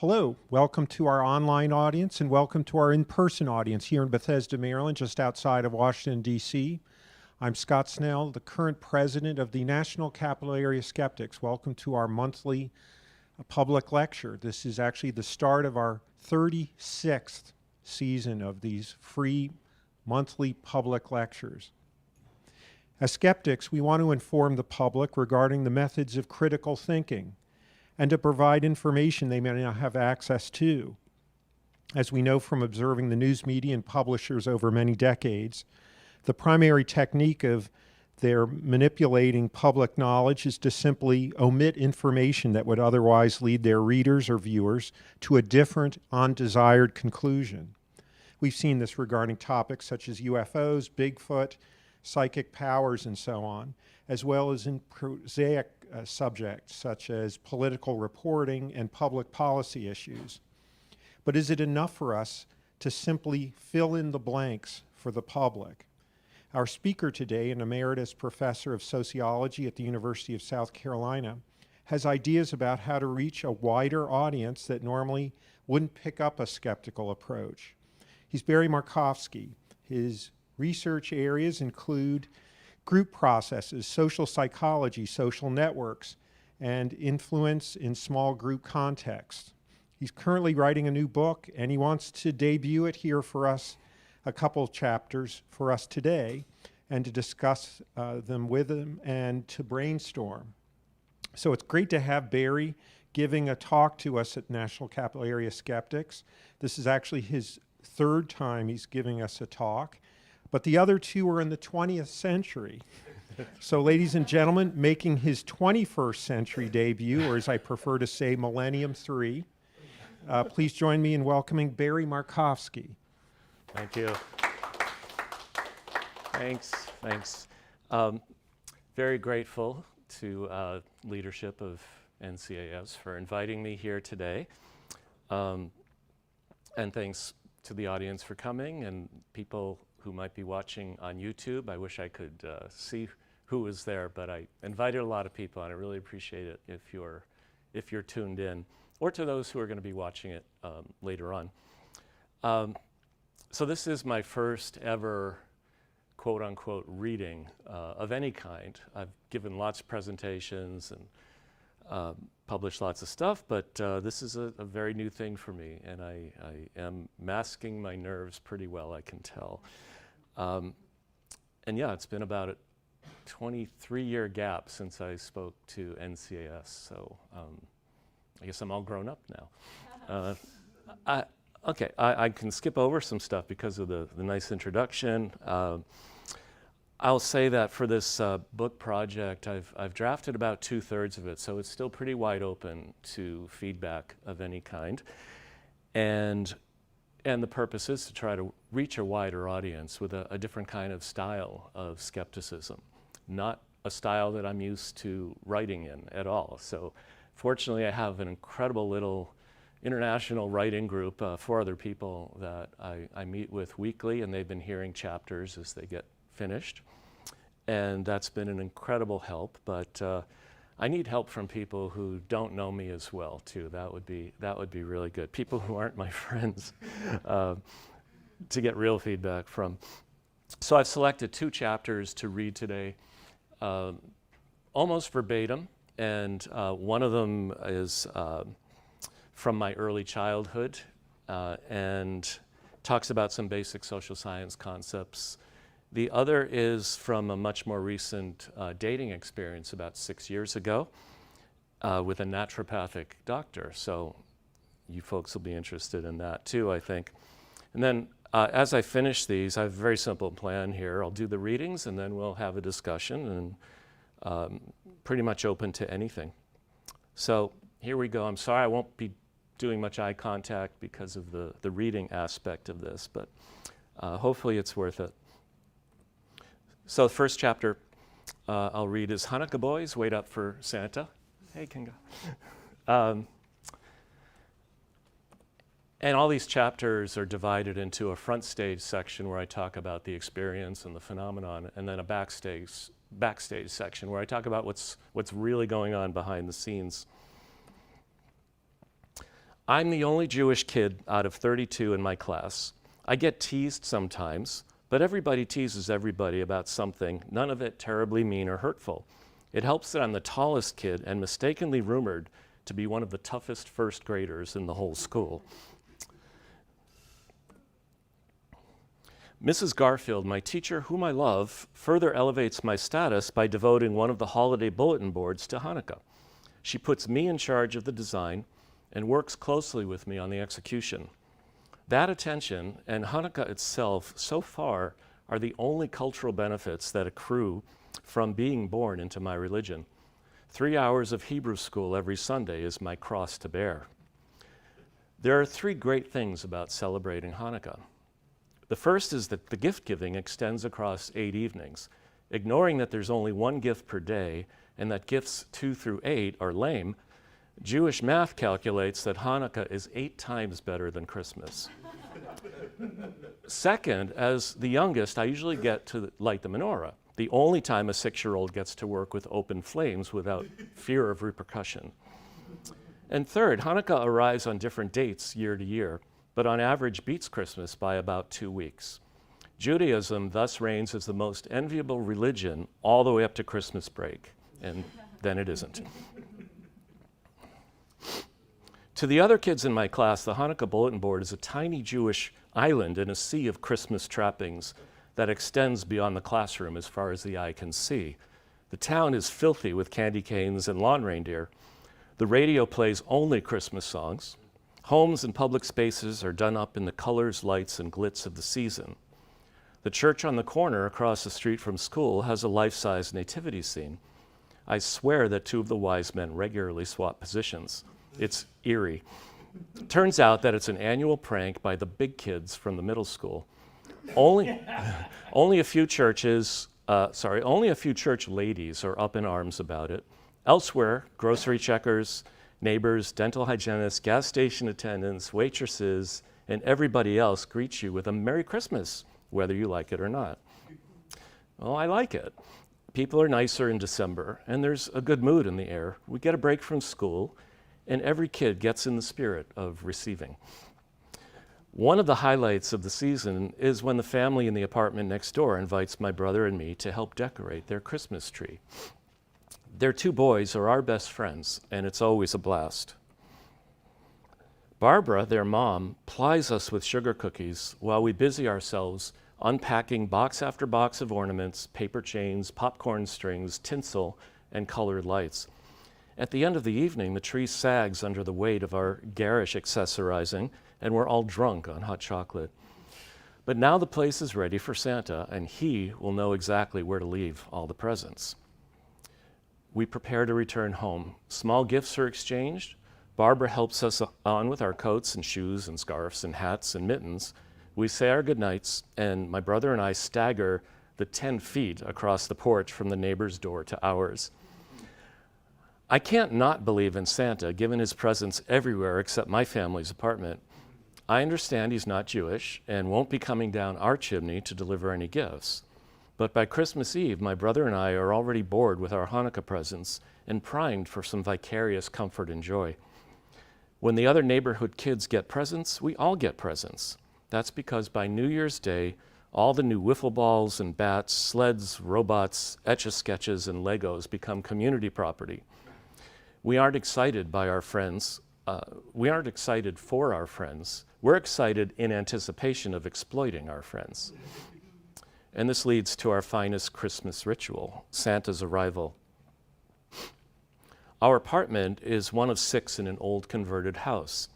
Hello, welcome to our online audience and welcome to our in-person audience here in Bethesda, Maryland, just outside of Washington, D.C. I'm Scott Snell, the current president of the National Capital Area Skeptics. Welcome to our monthly public lecture. This is actually the start of our 36th season of these free monthly public lectures. As skeptics, we want to inform the public regarding the methods of critical thinking and to provide information they may not have access to. As we know from observing the news media and publishers over many decades, the primary technique of their manipulating public knowledge is to simply omit information that would otherwise lead their readers or viewers to a different, undesired conclusion. We've seen this regarding topics such as UFOs, Bigfoot, psychic powers, and so on, as well as in prosaic subjects such as political reporting and public policy issues. But is it enough for us to simply fill in the blanks for the public? Our speaker today, an emeritus professor of sociology at the University of South Carolina, has ideas about how to reach a wider audience that normally wouldn't pick up a skeptical approach. He's Barry Markovsky. His research areas include group processes, social psychology, social networks, and influence in small group contexts. He's currently writing a new book, and he wants to debut it here for us, a couple chapters for us today, and to discuss them with him and to brainstorm. So it's great to have Barry giving a talk to us at National Capital Area Skeptics. This is actually his third time he's giving us a talk, but the other two are in the 20th century. So ladies and gentlemen, making his 21st century debut, or as I prefer to say, Millennium 3, please join me in welcoming Barry Markovsky. Thank you. Thanks. Very grateful to leadership of NCAS for inviting me here today. And thanks to the audience for coming and people who might be watching on YouTube. I wish I could see who was there, but I invited a lot of people, and I really appreciate it if you're tuned in, or to those who are going to be watching it later on. So this is my first ever quote-unquote reading of any kind. I've given lots of presentations and published lots of stuff, but this is a very new thing for me, and I am masking my nerves pretty well, I can tell. And yeah, it's been about a 23-year gap since I spoke to NCAS, so I guess I'm all grown up now. I can skip over some stuff because of the nice introduction. I'll say that for this book project, I've drafted about 2/3 of it, so it's still pretty wide open to feedback of any kind. And the purpose is to try to reach a wider audience with a different kind of style of skepticism, not a style that I'm used to writing in at all. So fortunately, I have an incredible little international writing group, 4 other people that I meet with weekly, and they've been hearing chapters as they get finished. And that's been an incredible help, but I need help from people who don't know me as well too. That would be really good. People who aren't my friends to get real feedback from. So I've selected 2 chapters to read today, almost verbatim, and one of them is from my early childhood and talks about some basic social science concepts. The other is from a much more recent dating experience about 6 years ago with a naturopathic doctor. So you folks will be interested in that too, I think. And then as I finish these, I have a very simple plan here. I'll do the readings and then we'll have a discussion, and pretty much open to anything. So here we go. I'm sorry I won't be doing much eye contact because of the reading aspect of this, but hopefully it's worth it. So the first chapter I'll read is Hanukkah Boys, Wait Up for Santa. Hey, Kinga. And all these chapters are divided into a front stage section where I talk about the experience and the phenomenon, and then a backstage section where I talk about what's really going on behind the scenes. I'm the only Jewish kid out of 32 in my class. I get teased sometimes, but everybody teases everybody about something, none of it terribly mean or hurtful. It helps that I'm the tallest kid and mistakenly rumored to be one of the toughest first graders in the whole school. Mrs. Garfield, my teacher, whom I love, further elevates my status by devoting one of the holiday bulletin boards to Hanukkah. She puts me in charge of the design and works closely with me on the execution. That attention and Hanukkah itself so far are the only cultural benefits that accrue from being born into my religion. 3 hours of Hebrew school every Sunday is my cross to bear. There are 3 great things about celebrating Hanukkah. The first is that the gift giving extends across 8 evenings. Ignoring that there's only 1 gift per day and that gifts 2 through 8 are lame, Jewish math calculates that Hanukkah is 8 times better than Christmas. Second, as the youngest, I usually get to light the menorah, the only time a 6-year-old gets to work with open flames without fear of repercussion. And third, Hanukkah arrives on different dates year to year, but on average beats Christmas by about 2 weeks. Judaism thus reigns as the most enviable religion all the way up to Christmas break, and then it isn't. To the other kids in my class, the Hanukkah bulletin board is a tiny Jewish island in a sea of Christmas trappings that extends beyond the classroom as far as the eye can see. The town is filthy with candy canes and lawn reindeer. The radio plays only Christmas songs. Homes and public spaces are done up in the colors, lights, and glitz of the season. The church on the corner across the street from school has a life-size nativity scene. I swear that 2 of the wise men regularly swap positions. It's eerie. Turns out that it's an annual prank by the big kids from the middle school. Only a few church ladies are up in arms about it. Elsewhere, grocery checkers, neighbors, dental hygienists, gas station attendants, waitresses, and everybody else greet you with a Merry Christmas, whether you like it or not. Well, I like it. People are nicer in December, and there's a good mood in the air. We get a break from school, and every kid gets in the spirit of receiving. One of the highlights of the season is when the family in the apartment next door invites my brother and me to help decorate their Christmas tree. Their 2 boys are our best friends, and it's always a blast. Barbara, their mom, plies us with sugar cookies while we busy ourselves unpacking box after box of ornaments, paper chains, popcorn strings, tinsel, and colored lights. At the end of the evening, the tree sags under the weight of our garish accessorizing, and we're all drunk on hot chocolate. But now the place is ready for Santa, and he will know exactly where to leave all the presents. We prepare to return home. Small gifts are exchanged. Barbara helps us on with our coats and shoes and scarves and hats and mittens. We say our goodnights, and my brother and I stagger the 10 feet across the porch from the neighbor's door to ours. I can't not believe in Santa, given his presence everywhere except my family's apartment. I understand he's not Jewish and won't be coming down our chimney to deliver any gifts. But by Christmas Eve, my brother and I are already bored with our Hanukkah presents and primed for some vicarious comfort and joy. When the other neighborhood kids get presents, we all get presents. That's because by New Year's Day, all the new wiffle balls and bats, sleds, robots, Etch-a-Sketches, and Legos become community property. We aren't excited by our friends. We aren't excited for our friends. We're excited in anticipation of exploiting our friends. And this leads to our finest Christmas ritual, Santa's arrival. Our apartment is one of 6 in an old converted house.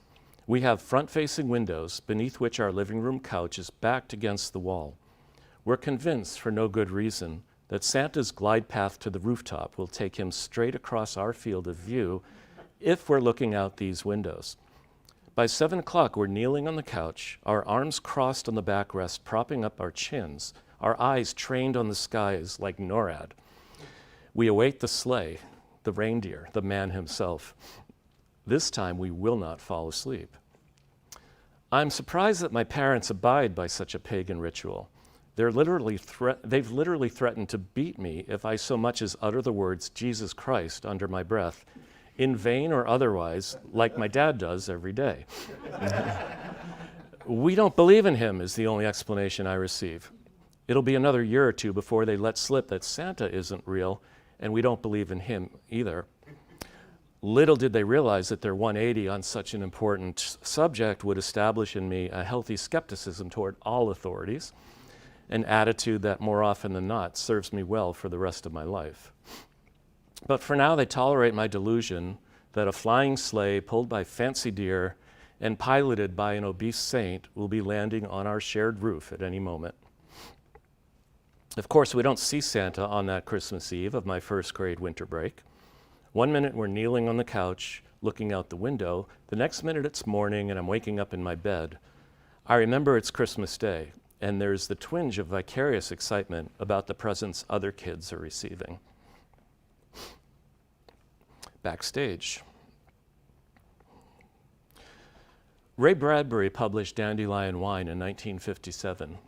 We have front-facing windows beneath which our living room couch is backed against the wall. We're convinced, for no good reason, that Santa's glide path to the rooftop will take him straight across our field of view if we're looking out these windows. By 7 o'clock, we're kneeling on the couch, our arms crossed on the backrest, propping up our chins, our eyes trained on the skies like NORAD. We await the sleigh, the reindeer, the man himself. This time we will not fall asleep. I'm surprised that my parents abide by such a pagan ritual. They've literally threatened to beat me if I so much as utter the words Jesus Christ under my breath, in vain or otherwise, like my dad does every day. We don't believe in him is the only explanation I receive. It'll be another year or two before they let slip that Santa isn't real, and we don't believe in him either. Little did they realize that their 180 on such an important subject would establish in me a healthy skepticism toward all authorities, an attitude that more often than not serves me well for the rest of my life. But for now, they tolerate my delusion that a flying sleigh pulled by fancy deer and piloted by an obese saint will be landing on our shared roof at any moment. Of course, we don't see Santa on that Christmas Eve of my first grade winter break. 1 minute we're kneeling on the couch, looking out the window. The next minute it's morning and I'm waking up in my bed. I remember it's Christmas Day, and there's the twinge of vicarious excitement about the presents other kids are receiving. Backstage. Ray Bradbury published Dandelion Wine in 1957.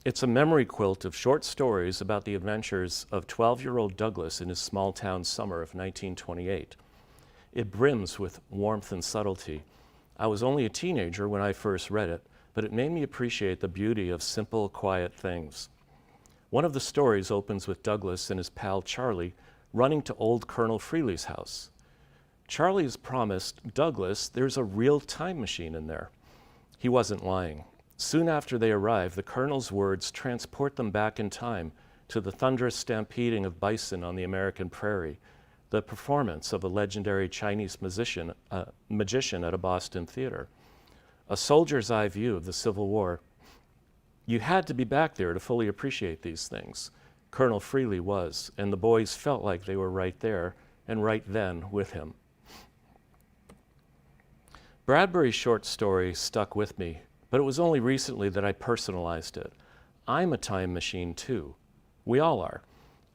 It's a memory quilt of short stories about the adventures of 12-year-old Douglas in his small-town summer of 1928. It brims with warmth and subtlety. I was only a teenager when I first read it, but it made me appreciate the beauty of simple, quiet things. One of the stories opens with Douglas and his pal Charlie running to old Colonel Freely's house. Charlie has promised Douglas there's a real time machine in there. He wasn't lying. Soon after they arrive, the Colonel's words transport them back in time to the thunderous stampeding of bison on the American prairie, the performance of a legendary Chinese magician at a Boston theater, a soldier's eye view of the Civil War. You had to be back there to fully appreciate these things. Colonel Freely was, and the boys felt like they were right there and right then with him. Bradbury's short story stuck with me, but it was only recently that I personalized it. I'm a time machine too. We all are.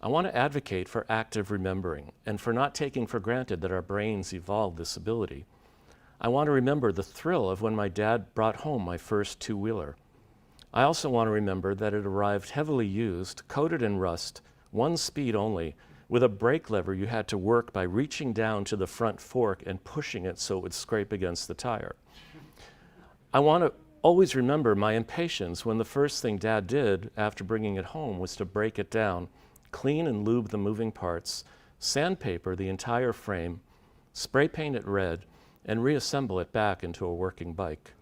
I want to advocate for active remembering and for not taking for granted that our brains evolved this ability. I want to remember the thrill of when my dad brought home my first two-wheeler. I also want to remember that it arrived heavily used, coated in rust, one speed only, with a brake lever you had to work by reaching down to the front fork and pushing it so it would scrape against the tire. I want to always remember my impatience when the first thing Dad did after bringing it home was to break it down, clean and lube the moving parts, sandpaper the entire frame, spray paint it red, and reassemble it back into a working bike.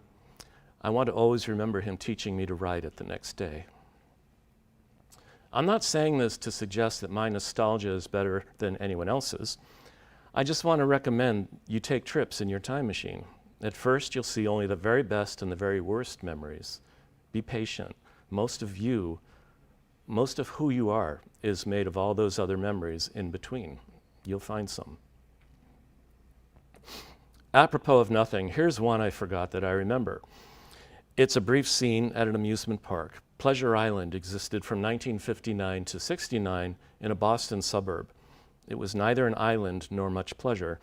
I want to always remember him teaching me to ride it the next day. I'm not saying this to suggest that my nostalgia is better than anyone else's. I just want to recommend you take trips in your time machine. At first, you'll see only the very best and the very worst memories. Be patient. Most of who you are is made of all those other memories in between. You'll find some. Apropos of nothing, here's one I forgot that I remember. It's a brief scene at an amusement park. Pleasure Island existed from 1959 to 69 in a Boston suburb. It was neither an island nor much pleasure.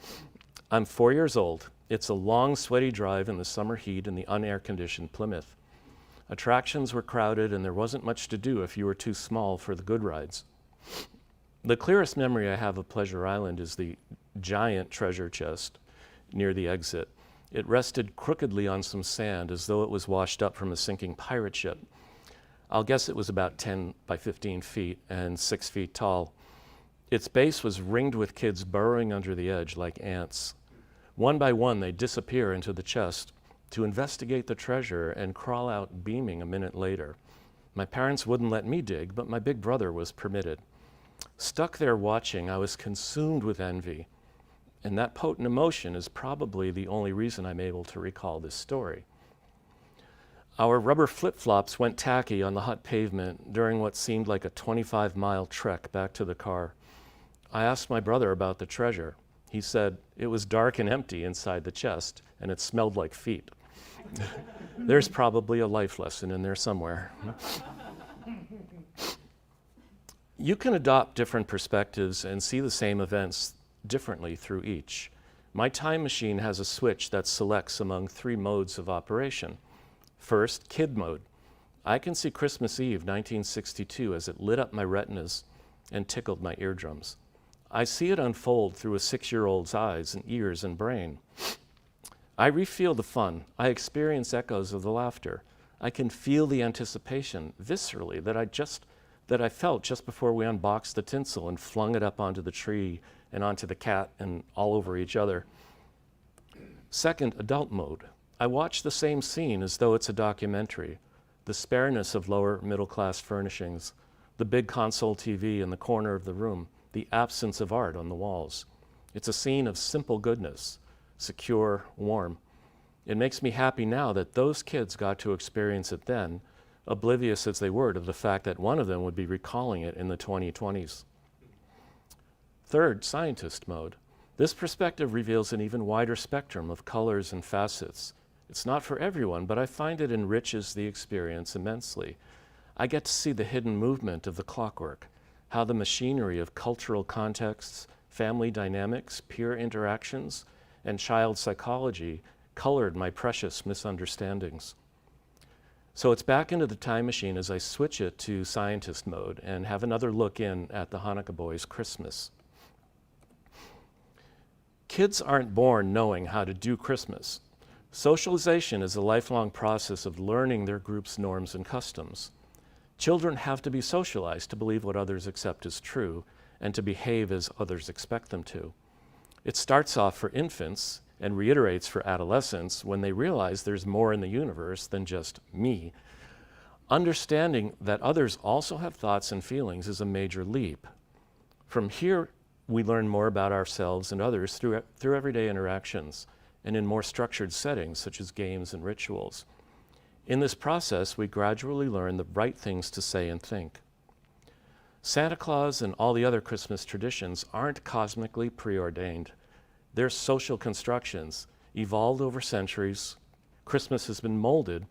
I'm 4 years old. It's a long, sweaty drive in the summer heat in the unair-conditioned Plymouth. Attractions were crowded and there wasn't much to do if you were too small for the good rides. The clearest memory I have of Pleasure Island is the giant treasure chest near the exit. It rested crookedly on some sand as though it was washed up from a sinking pirate ship. I'll guess it was about 10 by 15 feet and 6 feet tall. Its base was ringed with kids burrowing under the edge like ants. One by one, they disappear into the chest to investigate the treasure and crawl out beaming a minute later. My parents wouldn't let me dig, but my big brother was permitted. Stuck there watching, I was consumed with envy. And that potent emotion is probably the only reason I'm able to recall this story. Our rubber flip-flops went tacky on the hot pavement during what seemed like a 25-mile trek back to the car. I asked my brother about the treasure. He said it was dark and empty inside the chest, and it smelled like feet. There's probably a life lesson in there somewhere. You can adopt different perspectives and see the same events differently through each. My time machine has a switch that selects among 3 modes of operation. First, kid mode. I can see Christmas Eve 1962 as it lit up my retinas and tickled my eardrums. I see it unfold through a 6-year-old's eyes and ears and brain. I re-feel the fun. I experience echoes of the laughter. I can feel the anticipation viscerally that I felt just before we unboxed the tinsel and flung it up onto the tree and onto the cat and all over each other. Second, adult mode. I watch the same scene as though it's a documentary. The spareness of lower middle class furnishings, the big console TV in the corner of the room, the absence of art on the walls. It's a scene of simple goodness, secure, warm. It makes me happy now that those kids got to experience it then, oblivious as they were to the fact that one of them would be recalling it in the 2020s. Third, scientist mode. This perspective reveals an even wider spectrum of colors and facets. It's not for everyone, but I find it enriches the experience immensely. I get to see the hidden movement of the clockwork, how the machinery of cultural contexts, family dynamics, peer interactions, and child psychology colored my precious misunderstandings. So it's back into the time machine as I switch it to scientist mode and have another look in at the Hanukkah Boys' Christmas. Kids aren't born knowing how to do Christmas. Socialization is a lifelong process of learning their group's norms and customs. Children have to be socialized to believe what others accept as true and to behave as others expect them to. It starts off for infants and reiterates for adolescents when they realize there's more in the universe than just me. Understanding that others also have thoughts and feelings is a major leap. From here, we learn more about ourselves and others through everyday interactions and in more structured settings such as games and rituals. In this process, we gradually learn the right things to say and think. Santa Claus and all the other Christmas traditions aren't cosmically preordained. They're social constructions, evolved over centuries. Christmas has been molded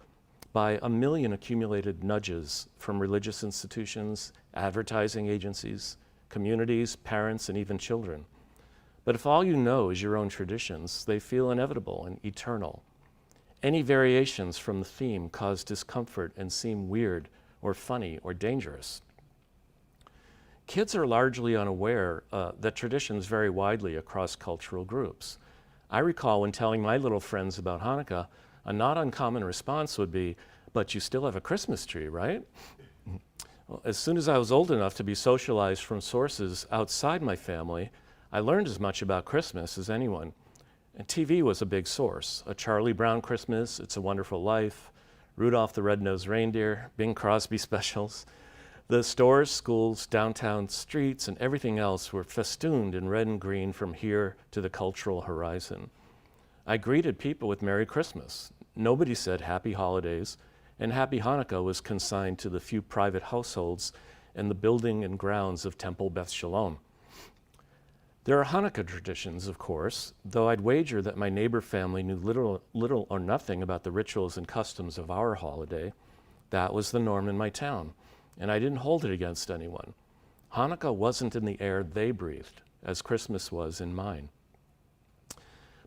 by a million accumulated nudges from religious institutions, advertising agencies, communities, parents, and even children. But if all you know is your own traditions, they feel inevitable and eternal. Any variations from the theme cause discomfort and seem weird or funny or dangerous. Kids are largely unaware that traditions vary widely across cultural groups. I recall when telling my little friends about Hanukkah, a not uncommon response would be, "But you still have a Christmas tree, right?" Well, as soon as I was old enough to be socialized from sources outside my family, I learned as much about Christmas as anyone. And TV was a big source. A Charlie Brown Christmas, It's a Wonderful Life, Rudolph the Red-Nosed Reindeer, Bing Crosby specials. The stores, schools, downtown streets, and everything else were festooned in red and green from here to the cultural horizon. I greeted people with Merry Christmas. Nobody said Happy Holidays, and Happy Hanukkah was consigned to the few private households and the building and grounds of Temple Beth Shalom. There are Hanukkah traditions, of course, though I'd wager that my neighbor family knew little or nothing about the rituals and customs of our holiday. That was the norm in my town, and I didn't hold it against anyone. Hanukkah wasn't in the air they breathed, as Christmas was in mine.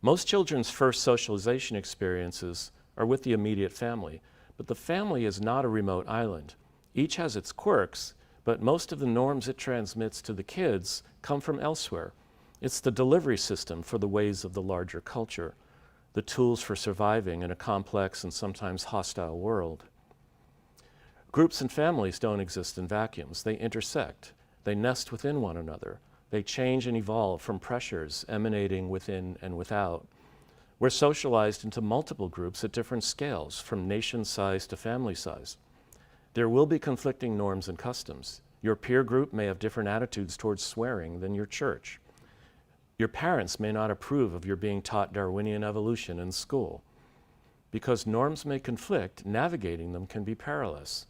Most children's first socialization experiences are with the immediate family, but the family is not a remote island. Each has its quirks, but most of the norms it transmits to the kids come from elsewhere. It's the delivery system for the ways of the larger culture, the tools for surviving in a complex and sometimes hostile world. Groups and families don't exist in vacuums. They intersect. They nest within one another. They change and evolve from pressures emanating within and without. We're socialized into multiple groups at different scales, from nation size to family size. There will be conflicting norms and customs. Your peer group may have different attitudes towards swearing than your church. Your parents may not approve of your being taught Darwinian evolution in school. Because norms may conflict, navigating them can be perilous.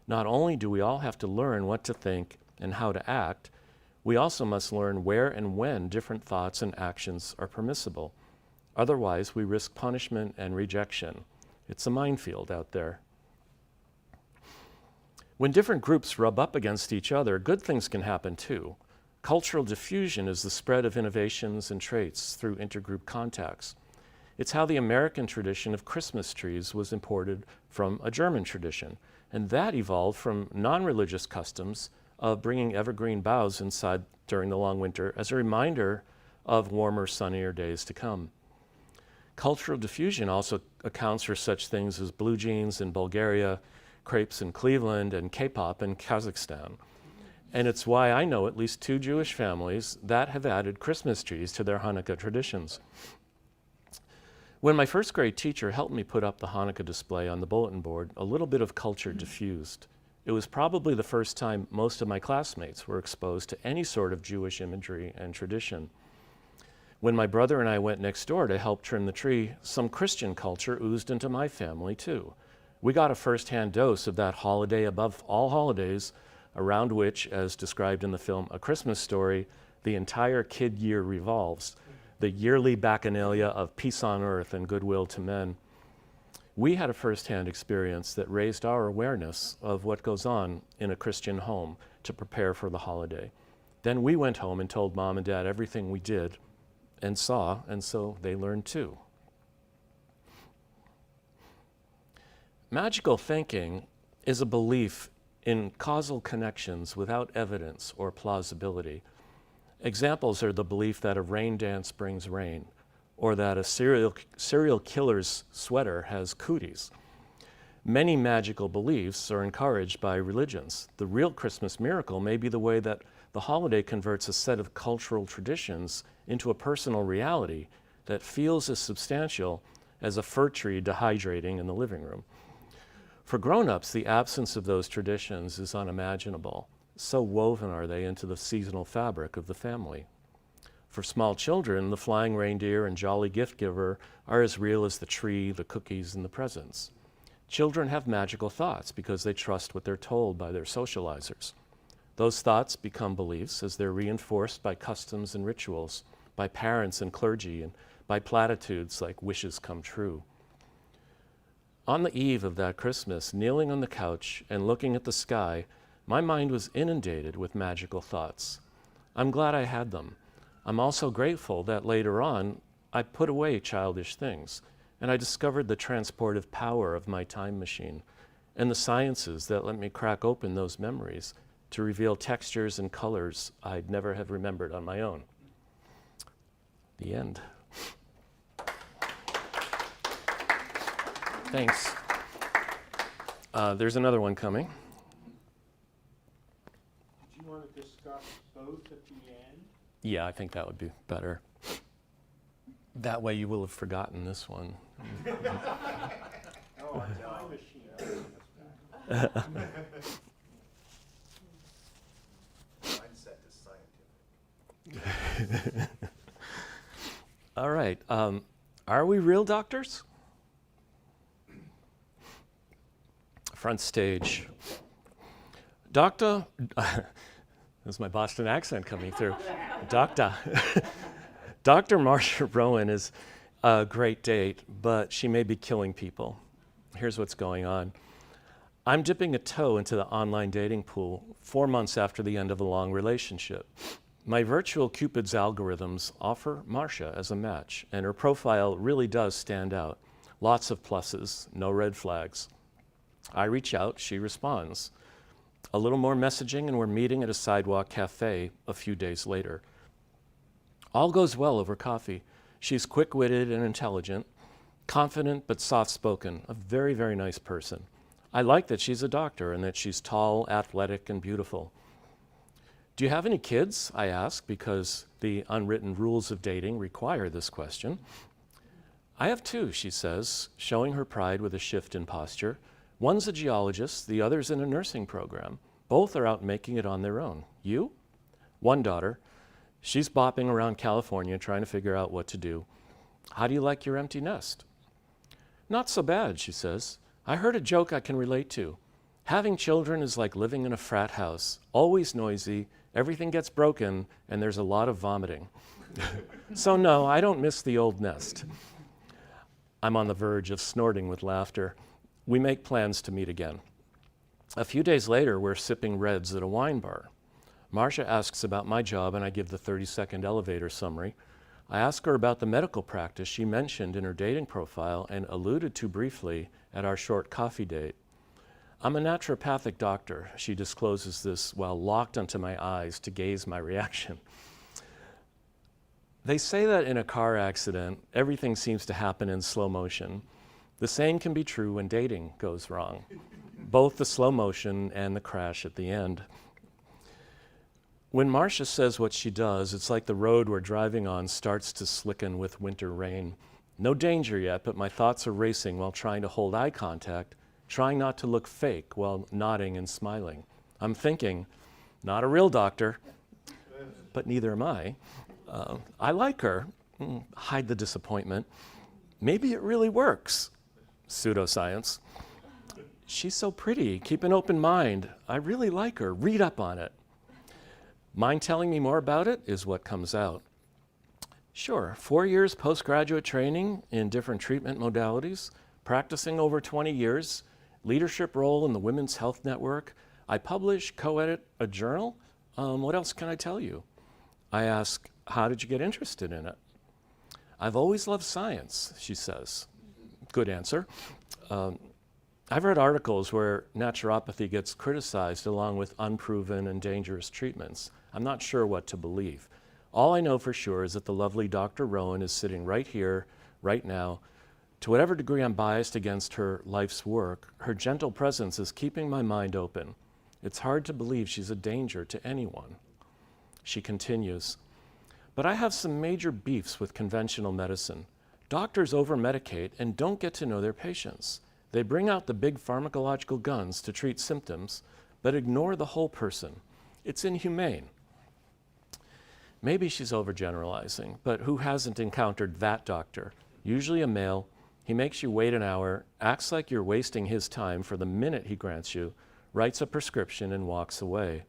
Not only do we all have to learn what to think and how to act, we also must learn where and when different thoughts and actions are permissible. Otherwise, we risk punishment and rejection. It's a minefield out there. When different groups rub up against each other, good things can happen too. Cultural diffusion is the spread of innovations and traits through intergroup contacts. It's how the American tradition of Christmas trees was imported from a German tradition, and that evolved from non-religious customs of bringing evergreen boughs inside during the long winter as a reminder of warmer, sunnier days to come. Cultural diffusion also accounts for such things as blue jeans in Bulgaria, crepes in Cleveland, and K-pop in Kazakhstan. And it's why I know at least 2 Jewish families that have added Christmas trees to their Hanukkah traditions. When my first grade teacher helped me put up the Hanukkah display on the bulletin board, a little bit of culture diffused. It was probably the first time most of my classmates were exposed to any sort of Jewish imagery and tradition. When my brother and I went next door to help trim the tree, some Christian culture oozed into my family too. We got a first-hand dose of that holiday above all holidays, around which, as described in the film A Christmas Story, the entire kid year revolves, the yearly bacchanalia of peace on earth and goodwill to men. We had a first-hand experience that raised our awareness of what goes on in a Christian home to prepare for the holiday. Then we went home and told Mom and Dad everything we did and saw, and so they learned too. Magical thinking is a belief in causal connections without evidence or plausibility. Examples are the belief that a rain dance brings rain, or that a serial killer's sweater has cooties. Many magical beliefs are encouraged by religions. The real Christmas miracle may be the way that the holiday converts a set of cultural traditions into a personal reality that feels as substantial as a fir tree dehydrating in the living room. For grown-ups, the absence of those traditions is unimaginable. So woven are they into the seasonal fabric of the family. For small children, the flying reindeer and jolly gift giver are as real as the tree, the cookies, and the presents. Children have magical thoughts because they trust what they're told by their socializers. Those thoughts become beliefs as they're reinforced by customs and rituals, by parents and clergy, and by platitudes like wishes come true. On the eve of that Christmas, kneeling on the couch and looking at the sky, my mind was inundated with magical thoughts. I'm glad I had them. I'm also grateful that later on, I put away childish things, and I discovered the transportive power of my time machine and the sciences that let me crack open those memories to reveal textures and colors I'd never have remembered on my own. The end. Thanks. There's another one coming. Did you want to discuss both at the end? Yeah, I think that would be better. That way you will have forgotten this one. Oh, a time machine. Mindset is scientific. All right. Are we real doctors? Front stage. Doctor, there's my Boston accent coming through. Doctor. Dr. Marcia Rowan is a great date, but she may be killing people. Here's what's going on. I'm dipping a toe into the online dating pool 4 months after the end of a long relationship. My virtual Cupid's algorithms offer Marcia as a match, and her profile really does stand out. Lots of pluses, no red flags. I reach out, she responds. A little more messaging, and we're meeting at a sidewalk cafe a few days later. All goes well over coffee. She's quick-witted and intelligent, confident but soft-spoken, a very, very nice person. I like that she's a doctor and that she's tall, athletic, and beautiful. Do you have any kids? I ask, because the unwritten rules of dating require this question. I have 2, she says, showing her pride with a shift in posture. One's a geologist, the other's in a nursing program. Both are out making it on their own. You? 1 daughter. She's bopping around California trying to figure out what to do. How do you like your empty nest? Not so bad, she says. I heard a joke I can relate to. Having children is like living in a frat house, always noisy, everything gets broken, and there's a lot of vomiting. So no, I don't miss the old nest. I'm on the verge of snorting with laughter. We make plans to meet again. A few days later, we're sipping Reds at a wine bar. Marcia asks about my job, and I give the 30-second elevator summary. I ask her about the medical practice she mentioned in her dating profile and alluded to briefly at our short coffee date. I'm a naturopathic doctor. She discloses this while locked onto my eyes to gaze my reaction. They say that in a car accident, everything seems to happen in slow motion. The same can be true when dating goes wrong, both the slow motion and the crash at the end. When Marcia says what she does, it's like the road we're driving on starts to slicken with winter rain. No danger yet, but my thoughts are racing while trying to hold eye contact, trying not to look fake while nodding and smiling. I'm thinking, not a real doctor, but neither am I. I like her. Hide the disappointment. Maybe it really works. Pseudoscience. She's so pretty. Keep an open mind. I really like her. Read up on it. Mind telling me more about it is what comes out. Sure, 4 years postgraduate training in different treatment modalities, practicing over 20 years, leadership role in the Women's Health Network. I publish, co-edit a journal. What else can I tell you? I ask, how did you get interested in it? I've always loved science, she says. Good answer. I've read articles where naturopathy gets criticized along with unproven and dangerous treatments. I'm not sure what to believe. All I know for sure is that the lovely Dr. Rowan is sitting right here, right now. To whatever degree I'm biased against her life's work, her gentle presence is keeping my mind open. It's hard to believe she's a danger to anyone. She continues, but I have some major beefs with conventional medicine. Doctors over-medicate and don't get to know their patients. They bring out the big pharmacological guns to treat symptoms, but ignore the whole person. It's inhumane. Maybe she's overgeneralizing, but who hasn't encountered that doctor? Usually a male. He makes you wait an hour, acts like you're wasting his time for the minute he grants you, writes a prescription and walks away.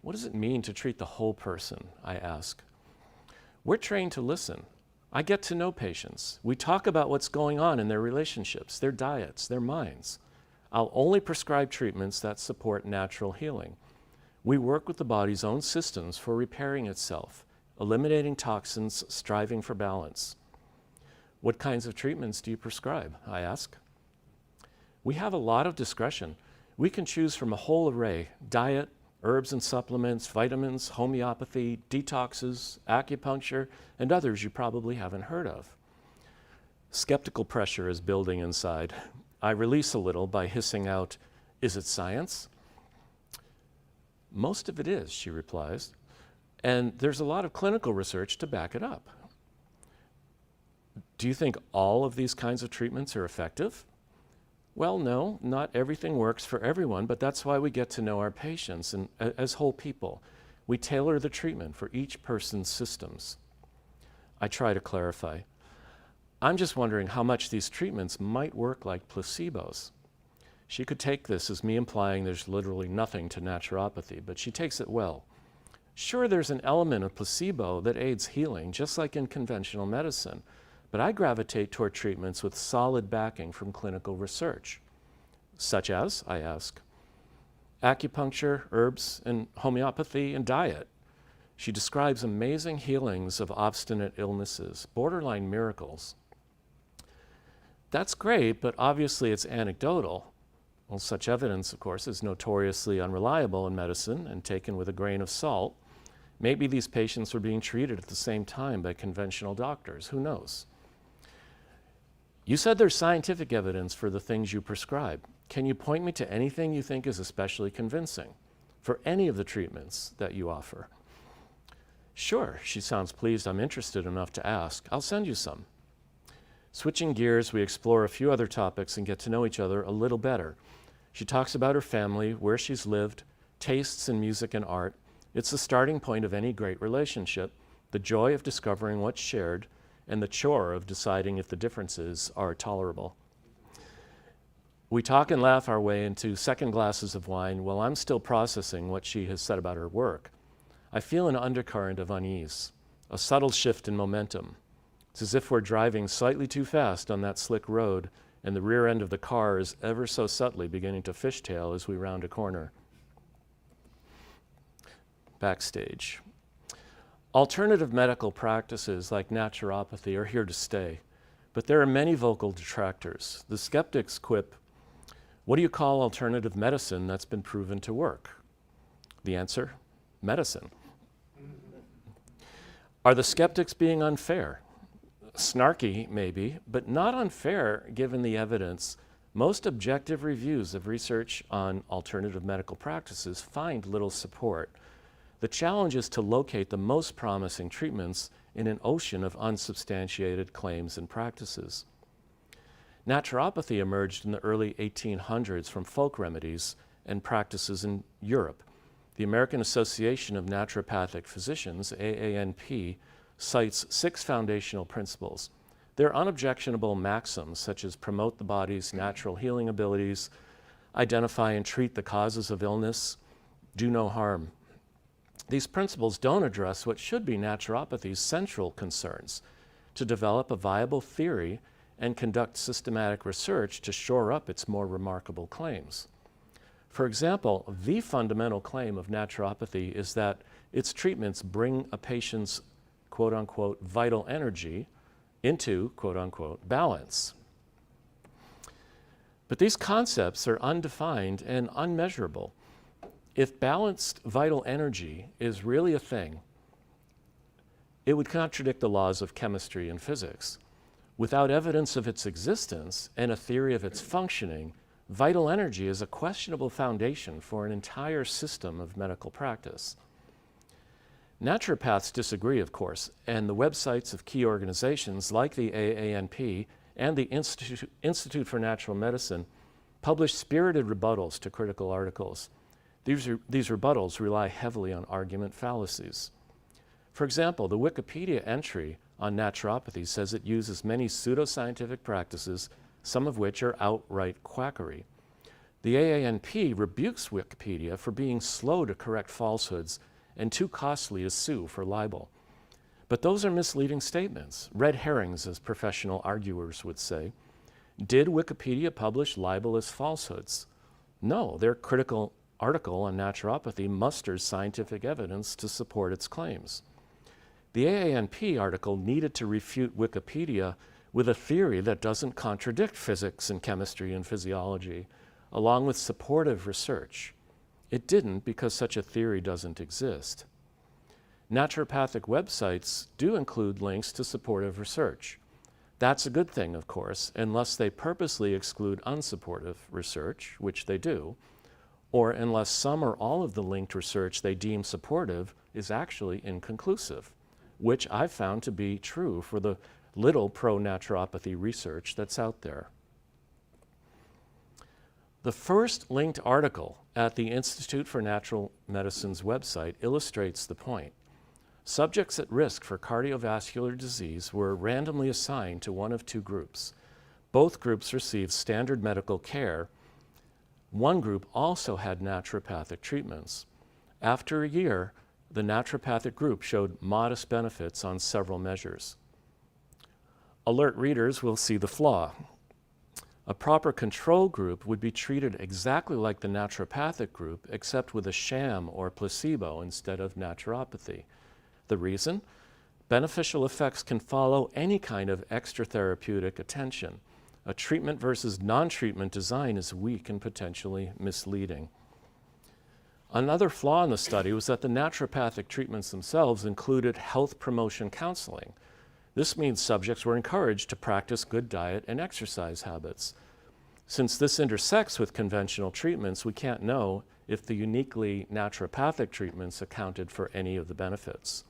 What does it mean to treat the whole person? I ask. We're trained to listen. I get to know patients. We talk about what's going on in their relationships, their diets, their minds. I'll only prescribe treatments that support natural healing. We work with the body's own systems for repairing itself, eliminating toxins, striving for balance. What kinds of treatments do you prescribe? I ask. We have a lot of discretion. We can choose from a whole array: diet, herbs and supplements, vitamins, homeopathy, detoxes, acupuncture, and others you probably haven't heard of. Skeptical pressure is building inside. I release a little by hissing out, "Is it science?" Most of it is, she replies, and there's a lot of clinical research to back it up. Do you think all of these kinds of treatments are effective? Well, no, not everything works for everyone, but that's why we get to know our patients and as whole people. We tailor the treatment for each person's systems. I try to clarify. I'm just wondering how much these treatments might work like placebos. She could take this as me implying there's literally nothing to naturopathy, but she takes it well. Sure, there's an element of placebo that aids healing, just like in conventional medicine, but I gravitate toward treatments with solid backing from clinical research. Such as, I ask, acupuncture, herbs, and homeopathy, and diet. She describes amazing healings of obstinate illnesses, borderline miracles. That's great, but obviously it's anecdotal. Well, such evidence, of course, is notoriously unreliable in medicine and taken with a grain of salt. Maybe these patients were being treated at the same time by conventional doctors. Who knows? You said there's scientific evidence for the things you prescribe. Can you point me to anything you think is especially convincing for any of the treatments that you offer? Sure, she sounds pleased I'm interested enough to ask. I'll send you some. Switching gears, we explore a few other topics and get to know each other a little better. She talks about her family, where she's lived, tastes in music and art. It's the starting point of any great relationship, the joy of discovering what's shared, and the chore of deciding if the differences are tolerable. We talk and laugh our way into second glasses of wine while I'm still processing what she has said about her work. I feel an undercurrent of unease, a subtle shift in momentum. It's as if we're driving slightly too fast on that slick road and the rear end of the car is ever so subtly beginning to fishtail as we round a corner. Backstage. Alternative medical practices like naturopathy are here to stay, but there are many vocal detractors. The skeptics quip, What do you call alternative medicine that's been proven to work? The answer, medicine. Are the skeptics being unfair? Snarky, maybe, but not unfair given the evidence. Most objective reviews of research on alternative medical practices find little support. The challenge is to locate the most promising treatments in an ocean of unsubstantiated claims and practices. Naturopathy emerged in the early 1800s from folk remedies and practices in Europe. The American Association of Naturopathic Physicians, AANP, cites 6 foundational principles. They're unobjectionable maxims such as promote the body's natural healing abilities, identify and treat the causes of illness, do no harm. These principles don't address what should be naturopathy's central concerns: to develop a viable theory and conduct systematic research to shore up its more remarkable claims. For example, the fundamental claim of naturopathy is that its treatments bring a patient's quote-unquote vital energy into quote-unquote balance. But these concepts are undefined and unmeasurable. If balanced vital energy is really a thing, it would contradict the laws of chemistry and physics. Without evidence of its existence and a theory of its functioning, vital energy is a questionable foundation for an entire system of medical practice. Naturopaths disagree, of course, and the websites of key organizations like the AANP and the Institute for Natural Medicine publish spirited rebuttals to critical articles. These rebuttals rely heavily on argument fallacies. For example, the Wikipedia entry on naturopathy says it uses many pseudoscientific practices, some of which are outright quackery. The AANP rebukes Wikipedia for being slow to correct falsehoods and too costly to sue for libel. But those are misleading statements, red herrings, as professional arguers would say. Did Wikipedia publish libelous falsehoods? No, their critical article on naturopathy musters scientific evidence to support its claims. The AANP article needed to refute Wikipedia with a theory that doesn't contradict physics and chemistry and physiology, along with supportive research. It didn't because such a theory doesn't exist. Naturopathic websites do include links to supportive research. That's a good thing, of course, unless they purposely exclude unsupportive research, which they do, or unless some or all of the linked research they deem supportive is actually inconclusive, which I've found to be true for the little pro-naturopathy research that's out there. The first linked article at the Institute for Natural Medicine's website illustrates the point. Subjects at risk for cardiovascular disease were randomly assigned to one of 2 groups. Both groups received standard medical care. One group also had naturopathic treatments. After a year, the naturopathic group showed modest benefits on several measures. Alert readers will see the flaw. A proper control group would be treated exactly like the naturopathic group, except with a sham or placebo instead of naturopathy. The reason? Beneficial effects can follow any kind of extra therapeutic attention. A treatment versus non-treatment design is weak and potentially misleading. Another flaw in the study was that the naturopathic treatments themselves included health promotion counseling. This means subjects were encouraged to practice good diet and exercise habits. Since this intersects with conventional treatments, we can't know if the uniquely naturopathic treatments accounted for any of the benefits.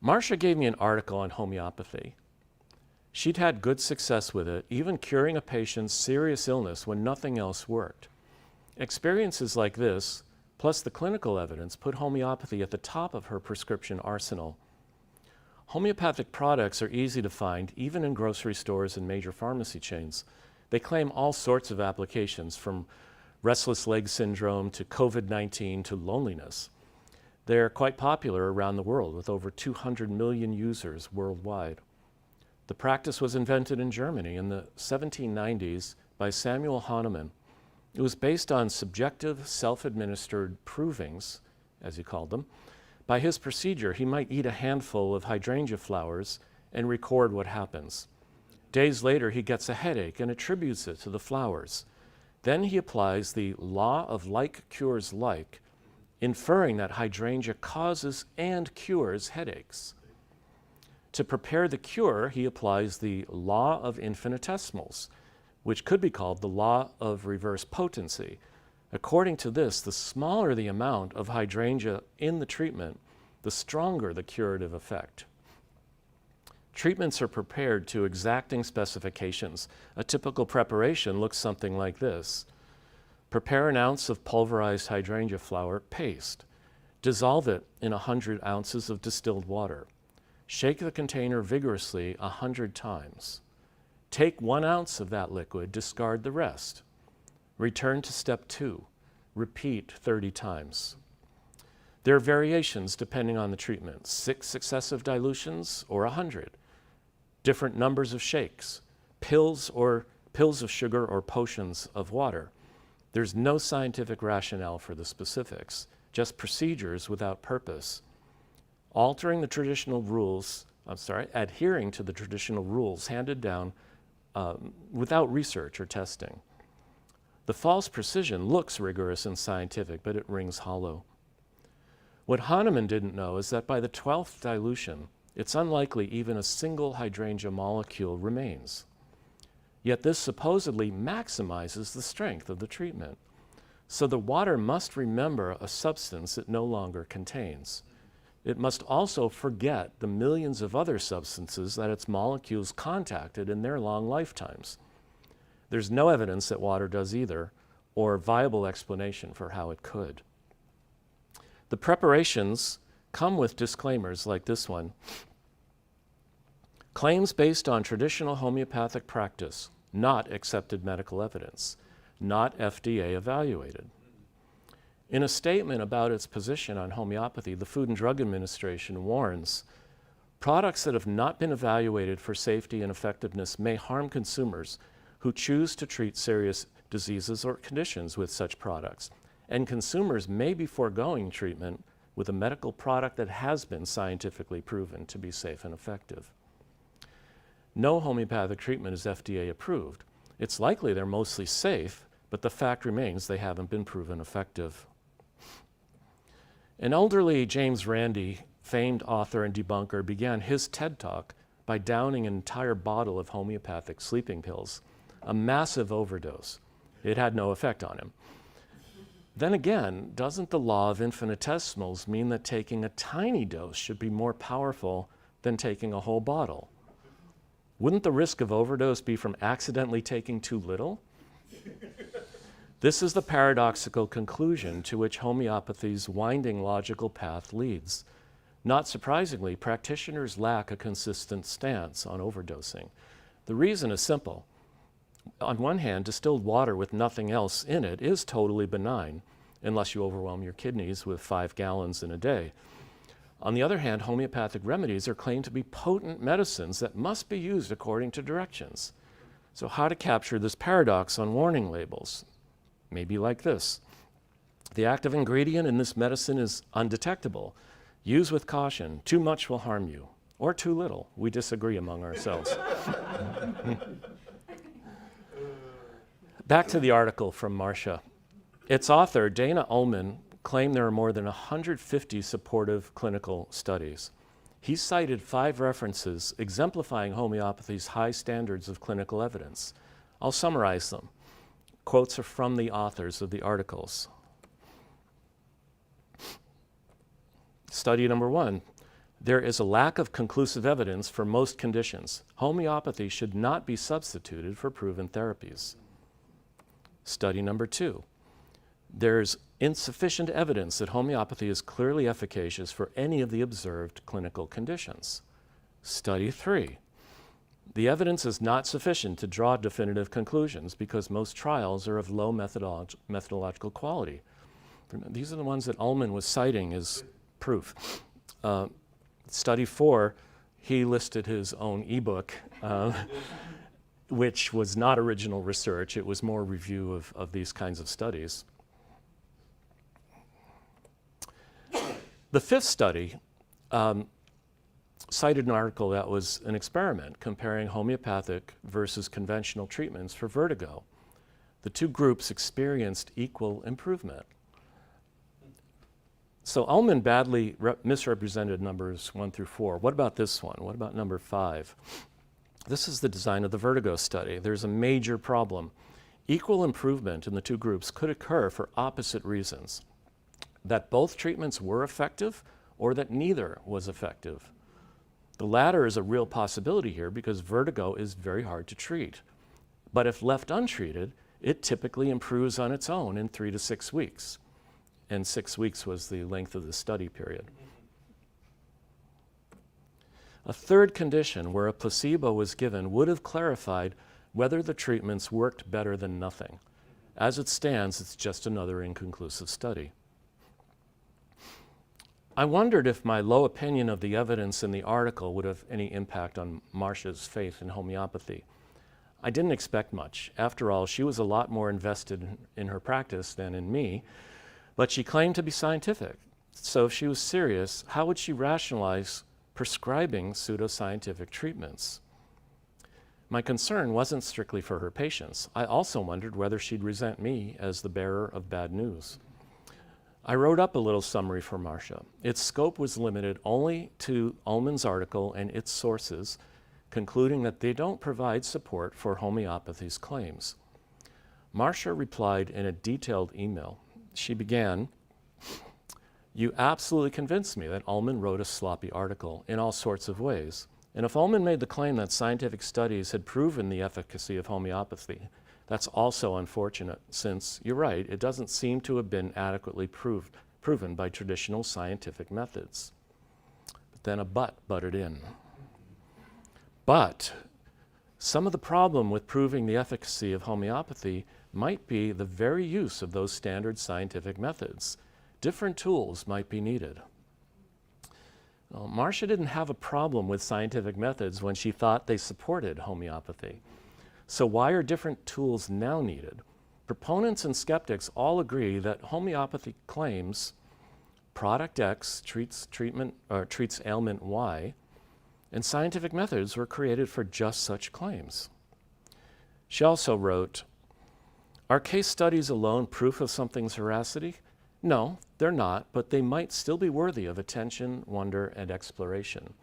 Marcia gave me an article on homeopathy. She'd had good success with it, even curing a patient's serious illness when nothing else worked. Experiences like this, plus the clinical evidence, put homeopathy at the top of her prescription arsenal. Homeopathic products are easy to find, even in grocery stores and major pharmacy chains. They claim all sorts of applications, from restless leg syndrome to COVID-19 to loneliness. They're quite popular around the world, with over 200 million users worldwide. The practice was invented in Germany in the 1790s by Samuel Hahnemann. It was based on subjective, self-administered provings, as he called them. By his procedure, he might eat a handful of hydrangea flowers and record what happens. Days later, he gets a headache and attributes it to the flowers. Then he applies the law of like cures like, inferring that hydrangea causes and cures headaches. To prepare the cure, he applies the law of infinitesimals, which could be called the law of reverse potency. According to this, the smaller the amount of hydrangea in the treatment, the stronger the curative effect. Treatments are prepared to exacting specifications. A typical preparation looks something like this. Prepare an ounce of pulverized hydrangea flower paste. Dissolve it in 100 ounces of distilled water. Shake the container vigorously 100 times. Take 1 ounce of that liquid, discard the rest. Return to step 2. Repeat 30 times. There are variations depending on the treatment, 6 successive dilutions or 100, different numbers of shakes, pills of sugar or potions of water. There's no scientific rationale for the specifics, just procedures without purpose. Adhering to the traditional rules handed down without research or testing. The false precision looks rigorous and scientific, but it rings hollow. What Hahnemann didn't know is that by the 12th dilution, it's unlikely even a single hydrangea molecule remains. Yet this supposedly maximizes the strength of the treatment. So the water must remember a substance it no longer contains. It must also forget the millions of other substances that its molecules contacted in their long lifetimes. There's no evidence that water does either, or viable explanation for how it could. The preparations come with disclaimers like this one. Claims based on traditional homeopathic practice, not accepted medical evidence, not FDA evaluated. In a statement about its position on homeopathy, the Food and Drug Administration warns, products that have not been evaluated for safety and effectiveness may harm consumers who choose to treat serious diseases or conditions with such products, and consumers may be foregoing treatment with a medical product that has been scientifically proven to be safe and effective. No homeopathic treatment is FDA approved. It's likely they're mostly safe, but the fact remains they haven't been proven effective. An elderly James Randi, famed author and debunker, began his TED Talk by downing an entire bottle of homeopathic sleeping pills, a massive overdose. It had no effect on him. Then again, doesn't the law of infinitesimals mean that taking a tiny dose should be more powerful than taking a whole bottle? Wouldn't the risk of overdose be from accidentally taking too little? This is the paradoxical conclusion to which homeopathy's winding logical path leads. Not surprisingly, practitioners lack a consistent stance on overdosing. The reason is simple. On one hand, distilled water with nothing else in it is totally benign, unless you overwhelm your kidneys with 5 gallons in a day. On the other hand, homeopathic remedies are claimed to be potent medicines that must be used according to directions. So how to capture this paradox on warning labels? Maybe like this. The active ingredient in this medicine is undetectable. Use with caution. Too much will harm you. Or too little. We disagree among ourselves. Back to the article from Marcia. Its author, Dana Ullman, claimed there are more than 150 supportive clinical studies. He cited 5 references exemplifying homeopathy's high standards of clinical evidence. I'll summarize them. Quotes are from the authors of the articles. Study number 1. There is a lack of conclusive evidence for most conditions. Homeopathy should not be substituted for proven therapies. Study number 2. There's insufficient evidence that homeopathy is clearly efficacious for any of the observed clinical conditions. Study 3. The evidence is not sufficient to draw definitive conclusions because most trials are of low methodological quality. These are the ones that Ullman was citing as proof. Study 4, he listed his own ebook, which was not original research. It was more review of these kinds of studies. The 5th study cited an article that was an experiment comparing homeopathic versus conventional treatments for vertigo. The two groups experienced equal improvement. So Ullman badly misrepresented numbers 1 through 4. What about this one? What about number 5? This is the design of the vertigo study. There's a major problem. Equal improvement in the two groups could occur for opposite reasons: that both treatments were effective or that neither was effective. The latter is a real possibility here because vertigo is very hard to treat. But if left untreated, it typically improves on its own in 3 to 6 weeks. And 6 weeks was the length of the study period. A third condition where a placebo was given would have clarified whether the treatments worked better than nothing. As it stands, it's just another inconclusive study. I wondered if my low opinion of the evidence in the article would have any impact on Marcia's faith in homeopathy. I didn't expect much. After all, she was a lot more invested in her practice than in me, but she claimed to be scientific. So if she was serious, how would she rationalize prescribing pseudoscientific treatments? My concern wasn't strictly for her patients. I also wondered whether she'd resent me as the bearer of bad news. I wrote up a little summary for Marcia. Its scope was limited only to Ullman's article and its sources, concluding that they don't provide support for homeopathy's claims. Marcia replied in a detailed email. She began, "You absolutely convinced me that Ullman wrote a sloppy article in all sorts of ways. And if Ullman made the claim that scientific studies had proven the efficacy of homeopathy, that's also unfortunate, since, you're right, it doesn't seem to have been adequately proven by traditional scientific methods." But then a but butted in. But some of the problem with proving the efficacy of homeopathy might be the very use of those standard scientific methods. Different tools might be needed. Well, Marcia didn't have a problem with scientific methods when she thought they supported homeopathy. So why are different tools now needed? Proponents and skeptics all agree that homeopathy claims product X treats ailment Y, and scientific methods were created for just such claims. She also wrote, "Are case studies alone proof of something's veracity? No, they're not, but they might still be worthy of attention, wonder, and exploration."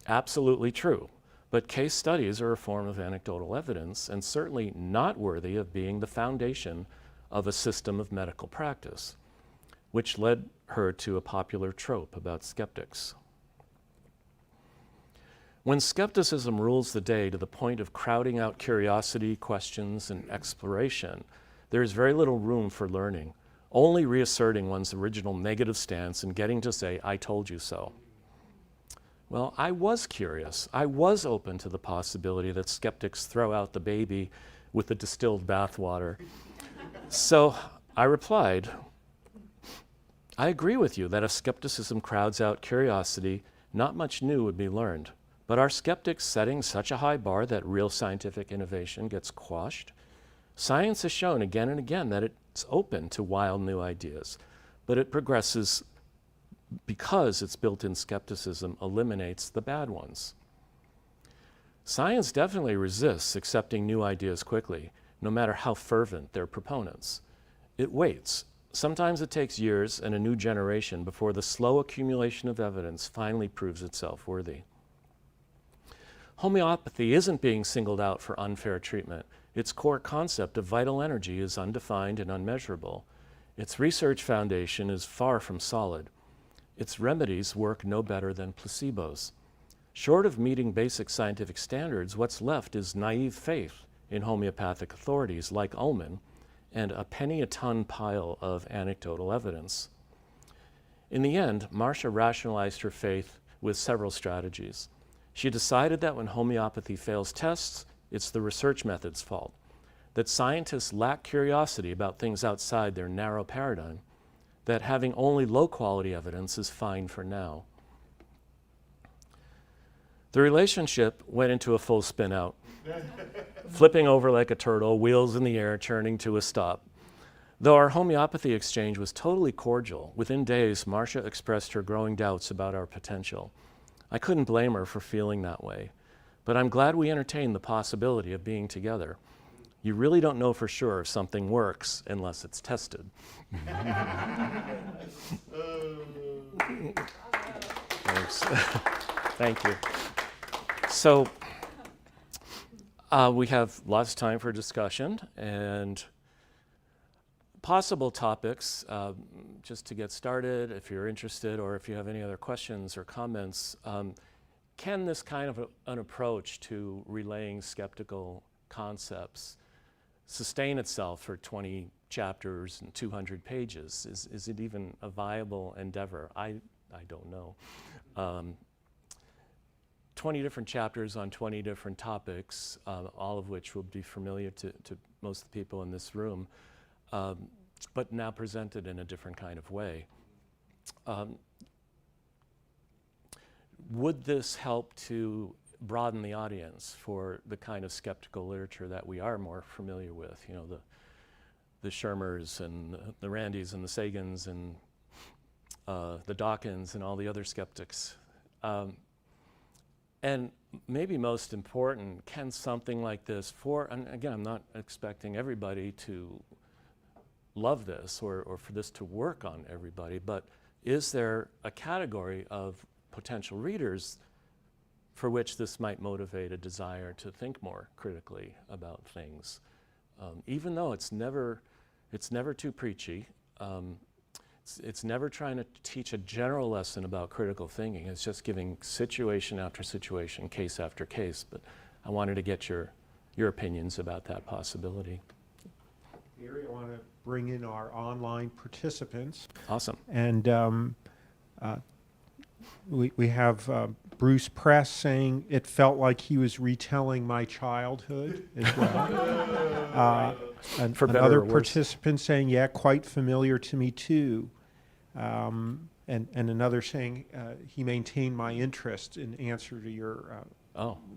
Absolutely true. But case studies are a form of anecdotal evidence and certainly not worthy of being the foundation of a system of medical practice, which led her to a popular trope about skeptics. When skepticism rules the day to the point of crowding out curiosity, questions, and exploration, there is very little room for learning, only reasserting one's original negative stance and getting to say, "I told you so." Well, I was curious. I was open to the possibility that skeptics throw out the baby with the distilled bathwater. So I replied, "I agree with you that if skepticism crowds out curiosity, not much new would be learned. But are skeptics setting such a high bar that real scientific innovation gets quashed? Science has shown again and again that it's open to wild new ideas, but it progresses because its built-in skepticism eliminates the bad ones. Science definitely resists accepting new ideas quickly, no matter how fervent their proponents. It waits. Sometimes it takes years and a new generation before the slow accumulation of evidence finally proves itself worthy. Homeopathy isn't being singled out for unfair treatment. Its core concept of vital energy is undefined and unmeasurable. Its research foundation is far from solid. Its remedies work no better than placebos. Short of meeting basic scientific standards, what's left is naive faith in homeopathic authorities like Ullman and a penny-a-ton pile of anecdotal evidence. In the end, Marcia rationalized her faith with several strategies. She decided that when homeopathy fails tests, it's the research method's fault, that scientists lack curiosity about things outside their narrow paradigm, that having only low-quality evidence is fine for now. The relationship went into a full spin-out, flipping over like a turtle, wheels in the air, turning to a stop. Though our homeopathy exchange was totally cordial, within days, Marcia expressed her growing doubts about our potential. I couldn't blame her for feeling that way. But I'm glad we entertained the possibility of being together. You really don't know for sure if something works unless it's tested. Thanks. Thank you. So we have lots of time for discussion and possible topics. Just to get started, if you're interested or if you have any other questions or comments, can this kind of an approach to relaying skeptical concepts sustain itself for 20 chapters and 200 pages? Is it even a viable endeavor? I don't know. 20 different chapters on 20 different topics, all of which will be familiar to most of the people in this room, but now presented in a different kind of way. Would this help to broaden the audience for the kind of skeptical literature that we are more familiar with? You know, the Shermers and the Randys and the Sagans and the Dawkins and all the other skeptics. And maybe most important, can something like this and again, I'm not expecting everybody to love this or for this to work on everybody, but is there a category of potential readers for which this might motivate a desire to think more critically about things? Even though it's never too preachy, it's never trying to teach a general lesson about critical thinking. It's just giving situation after situation, case after case. But I wanted to get your opinions about that possibility. Gary, I want to bring in our online participants. Awesome. And we have Bruce Press saying it felt like he was retelling my childhood as well. And For better another or worse. participant saying, yeah, quite familiar to me too. And another saying he maintained my interest in answer to your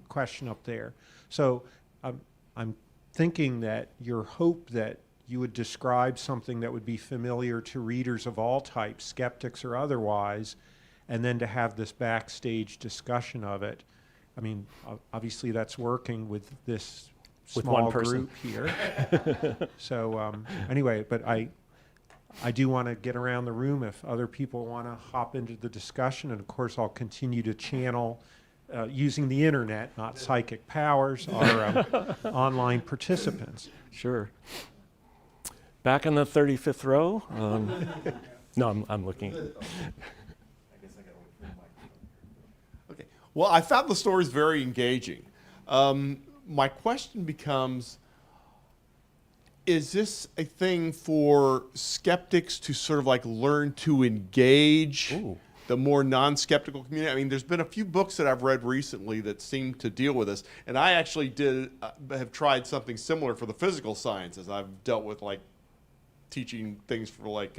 question up there. So I'm thinking that your hope that you would describe something that would be familiar to readers of all types, skeptics or otherwise, and then to have this backstage discussion of it. I mean, obviously that's working with this With small one person. group here. So anyway, but I do want to get around the room if other people want to hop into the discussion. And of course, I'll continue to channel using the internet, not psychic powers, our online participants. Sure. Back in the 35th row. No, I'm looking. Okay. Well, I found the stories very engaging. My question becomes, is this a thing for skeptics to sort of like learn to engage the more non-skeptical community? I mean, there's been a few books that I've read recently that seem to deal with this. And I actually have tried something similar for the physical sciences. I've dealt with like teaching things for like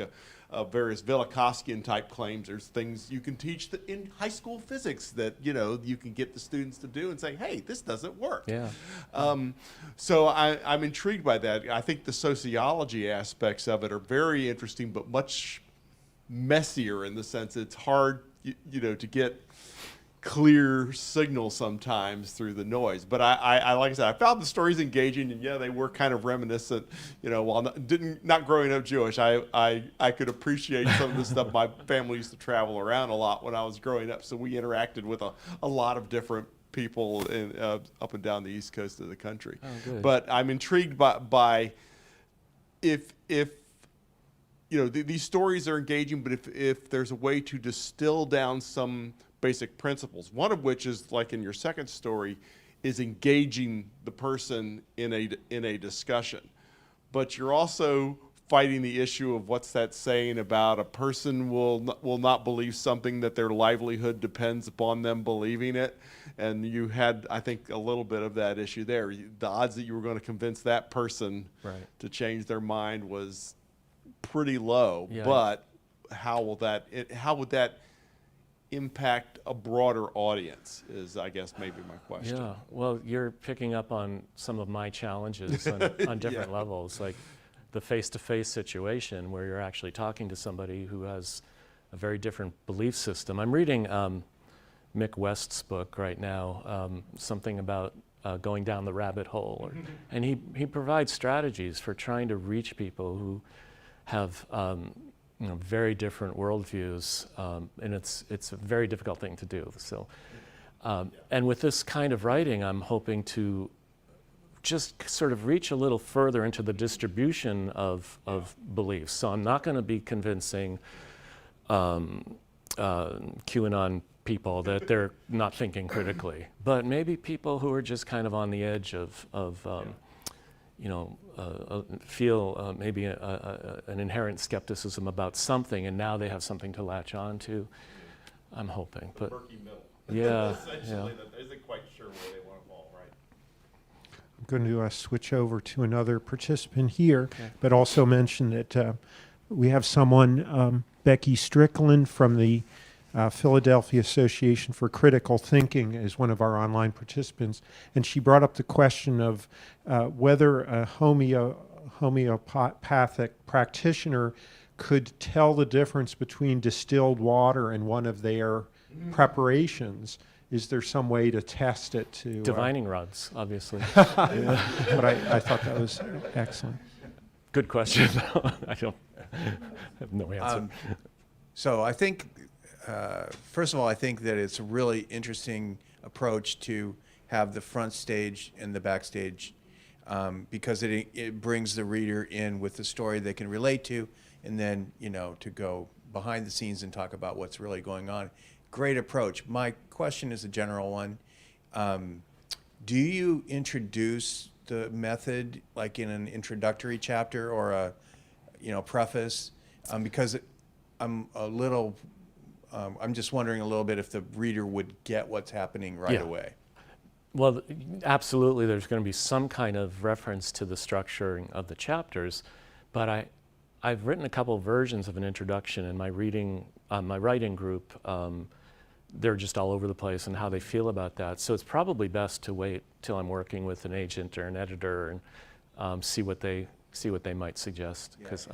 various Velikovskian type claims. There's things you can teach in high school physics that, you know, you can get the students to do and say, hey, this doesn't work. Yeah. So I'm intrigued by that. I think the sociology aspects of it are very interesting, but much messier in the sense it's hard, you know, to get clear signal sometimes through the noise. But I like I said, I found the stories engaging, and yeah, they were kind of reminiscent. You know, while not growing up Jewish, I could appreciate some of the stuff. My family used to travel around a lot when I was growing up, so we interacted with a lot of different people in, up and down the east coast of the country. Oh, good. But I'm intrigued by if you know, these stories are engaging, but if there's a way to distill down some basic principles, one of which is like in your second story, is engaging the person in a discussion, but you're also fighting the issue of what's that saying about a person will not believe something that their livelihood depends upon them believing it, and you had, I think, a little bit of that issue there. The odds that you were going to convince that person to change their mind was pretty low. Yeah. But how would that impact a broader audience is, I guess, maybe my question. Yeah, well, you're picking up on some of my challenges on different levels, like the face-to-face situation where you're actually talking to somebody who has a very different belief system. I'm reading Mick West's book right now, something about going down the rabbit hole. And he provides strategies for trying to reach people who have very different worldviews, and it's a very difficult thing to do. So, and with this kind of writing, I'm hoping to just sort of reach a little further into the distribution of beliefs. So I'm not going to be convincing QAnon people that they're not thinking critically, but maybe people who are just kind of on the edge of feel maybe an inherent skepticism about something, and now they have something to latch on to. I'm hoping, but Murky middle. yeah, Essentially, that isn't quite sure where they want to fall, right? I'm going to switch over to another participant here, Okay. but also mention that we have someone, Becky Strickland from the Philadelphia Association for Critical Thinking is one of our online participants, and she brought up the question of whether a homeopathic practitioner could tell the difference between distilled water and one of their preparations. Is there some way to test it to... divining rods, obviously. But I thought that was excellent. Good question. I have no answer. So I think, first of all, I think that it's a really interesting approach to have the front stage and the backstage, because it brings the reader in with the story they can relate to, and then, to go behind the scenes and talk about what's really going on. Great approach. My question is a general one. Do you introduce the method like in an introductory chapter or a preface? Because I'm just wondering a little bit if the reader would get what's happening right away. Well, absolutely, there's going to be some kind of reference to the structuring of the chapters, but I've written a couple versions of an introduction in my writing group. They're just all over the place and how they feel about that. So it's probably best to wait till I'm working with an agent or an editor and see what they might suggest. Because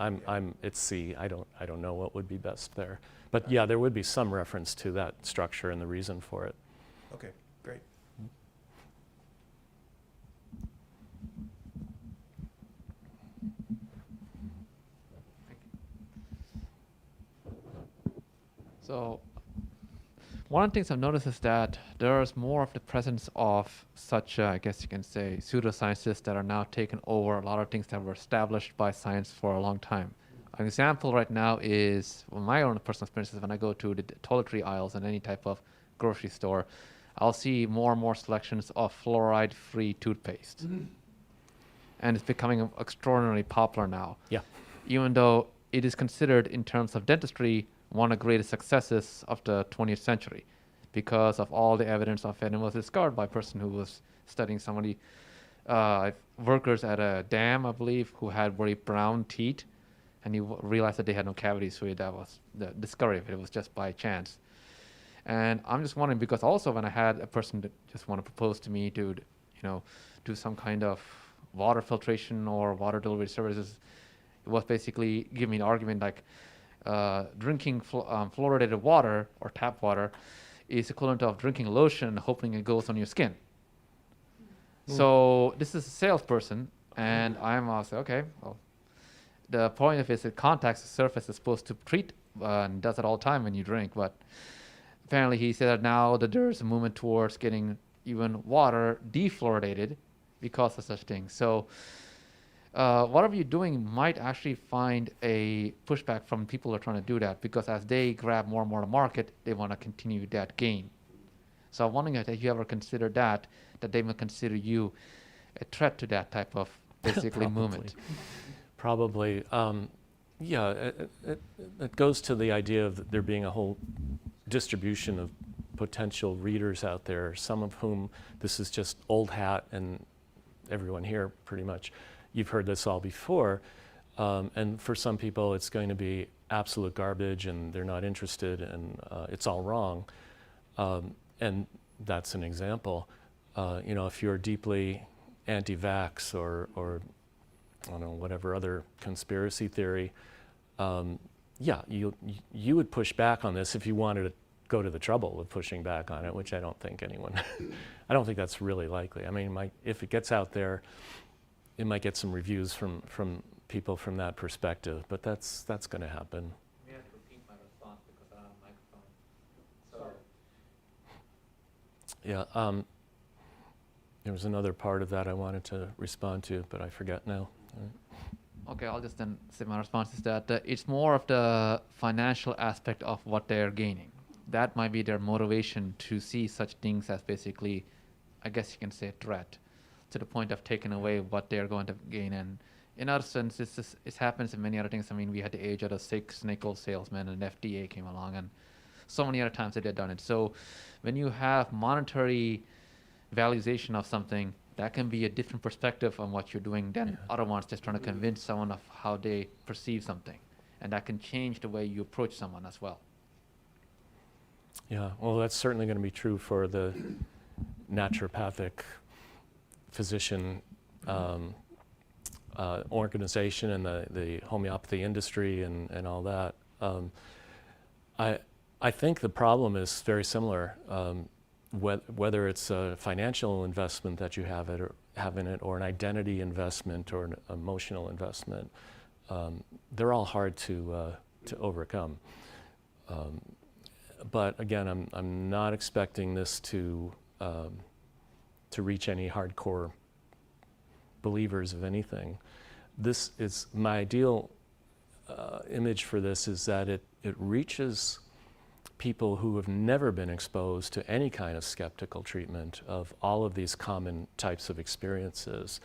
it's C. I don't know what would be best there. But yeah, there would be some reference to that structure and the reason for it. Okay, great. So one of the things I've noticed is that there's more of the presence of such, I guess you can say, pseudosciences that are now taking over a lot of things that were established by science for a long time. An example right now is, well, my own personal experiences, when I go to the toiletry aisles in any type of grocery store, I'll see more and more selections of fluoride-free toothpaste. Mm-hmm. And it's becoming extraordinarily popular now. Yeah. Even though it is considered, in terms of dentistry, one of the greatest successes of the 20th century, because of all the evidence of it. And it was discovered by a person who was studying somebody, workers at a dam, I believe, who had very brown teeth, and he realized that they had no cavities, so that was the discovery of it. It was just by chance. And I'm just wondering, because also when I had a person that just want to propose to me to, do some kind of water filtration or water delivery services, it was basically giving me an argument like, drinking fluoridated water or tap water is equivalent of drinking lotion hoping it goes on your skin. So this is a salesperson, and I'm also, okay, well, the point of it is it contacts the surface it's supposed to treat, and does it all the time when you drink, but apparently he said that now that there's a movement towards getting even water defluoridated because of such things. So whatever you're doing might actually find a pushback from people who are trying to do that, because as they grab more and more of the market, they want to continue that gain. So I'm wondering if you ever considered that they may consider you a threat to that type of basically movement. Probably. Yeah, it goes to the idea of there being a whole distribution of potential readers out there, some of whom this is just old hat, and everyone here pretty much. You've heard this all before, and for some people it's going to be absolute garbage and they're not interested, and it's all wrong. And that's an example. If you're deeply anti-vax or I don't know, whatever other conspiracy theory, you would push back on this if you wanted go to the trouble of pushing back on it, which I don't think anyone, I don't think that's really likely. I mean, if it gets out there, it might get some reviews from people from that perspective, but that's going to happen. I have to repeat my response because I don't have a microphone. Yeah, there was another part of that I wanted to respond to, but I forget now. Okay, I'll just then say my response is that it's more of the financial aspect of what they're gaining. That might be their motivation to see such things as basically, I guess you can say, a threat, to the point of taking away what they're going to gain. And in other sense, it happens in many other things. I mean, we had the age of the snake oil salesman, and FDA came along, and so many other times that they've done it. So when you have monetary valuation of something, that can be a different perspective on what you're doing than other ones just trying to convince someone of how they perceive something. And that can change the way you approach someone as well. Yeah, well, that's certainly going to be true for the naturopathic physician organization and the homeopathy industry and all that. I think the problem is very similar. Whether it's a financial investment that you have in it, or an identity investment, or an emotional investment, they're all hard to overcome. But again, I'm not expecting this to reach any hardcore believers of anything. This is my ideal image for this, is that it reaches people who have never been exposed to any kind of skeptical treatment of all of these common types of experiences.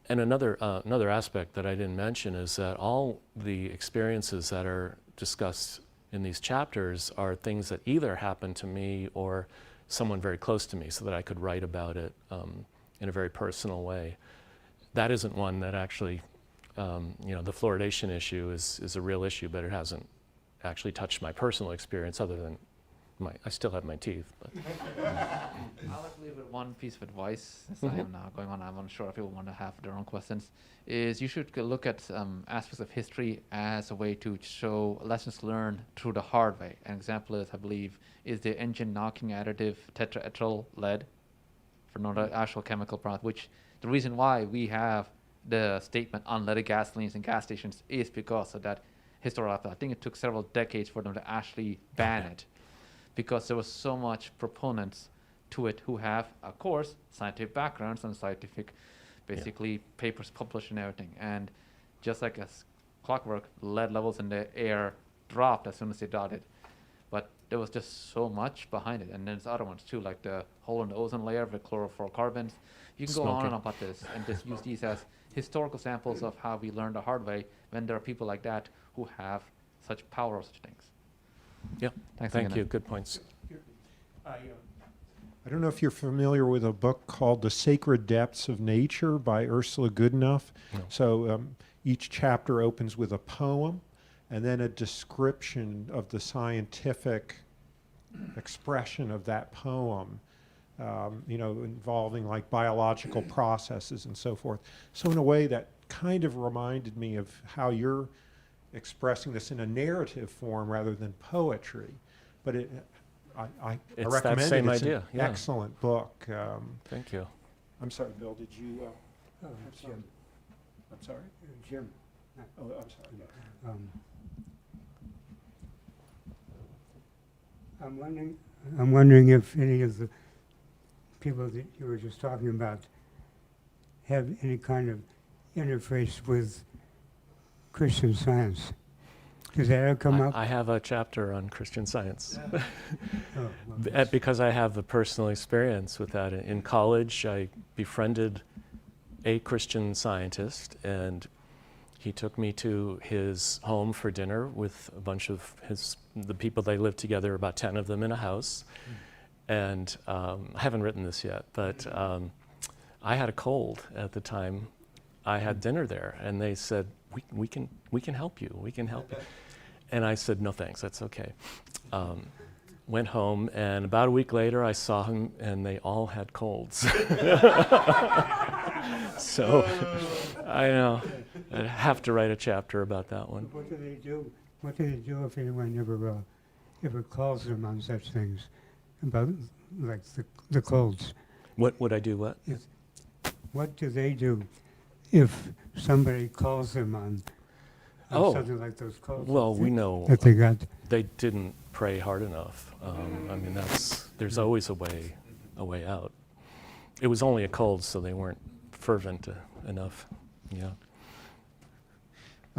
And another aspect that I didn't mention is that all the experiences that are discussed in these chapters are things that either happened to me or someone very close to me, so that I could write about it in a very personal way. That isn't one that actually, the fluoridation issue is a real issue, but it hasn't actually touched my personal experience, other than I still have my teeth. But. I'll leave with one piece of advice, as I am now going on. I'm not sure if people want to have their own questions. Is you should look at aspects of history as a way to show lessons learned through the hard way. An example is, I believe, is the engine knocking additive tetraethyl lead, for not an actual chemical product, which the reason why we have the statement unleaded gasolines in gas stations is because of that historical. I think it took several decades for them to actually ban it, because there was so much proponents to it who have, of course, scientific backgrounds and scientific, basically, papers published and everything. And just like as clockwork, lead levels in the air dropped as soon as they dotted. But there was just so much behind it. And then there's other ones too, like the hole in the ozone layer with chlorofluorocarbons. You can go on and on about this and just use these as historical samples of how we learned the hard way, when there are people like that who have such power of such things. Yeah, Thanks thank again. you. Good points. I don't know if you're familiar with a book called The Sacred Depths of Nature by Ursula Goodenough. No. So each chapter opens with a poem and then a description of the scientific expression of that poem, involving like biological processes and so forth. So in a way that kind of reminded me of how you're expressing this in a narrative form rather than poetry. But I It's recommend that same it. It's idea, an yeah. excellent book. Thank you. I'm sorry, Bill, did you? Jim. I'm sorry? Jim. Oh, I'm sorry. I'm wondering if any of the people that you were just talking about have any kind of interface with Christian Science. Does that ever come up? I have a chapter on Christian Science. Oh, well, Because I have a personal experience with that. In college, I befriended a Christian scientist, and he took me to his home for dinner with a bunch of the people they lived together, about 10 of them in a house. And I haven't written this yet, but I had a cold at the time. I had dinner there, and they said, we can help you. We can help you. And I said, no, thanks. That's okay. Went home, and about a week later, I saw him, and they all had colds. So I know I'd have to write a chapter about that one. What do they do? What do they do if anyone ever ever calls them on such things about like the colds. What would I do? What? What do they do if somebody calls them on Oh, something like those colds well, we know that they got? they didn't pray hard enough. I mean, there's always a way out. It was only a cold, so they weren't fervent enough. Yeah.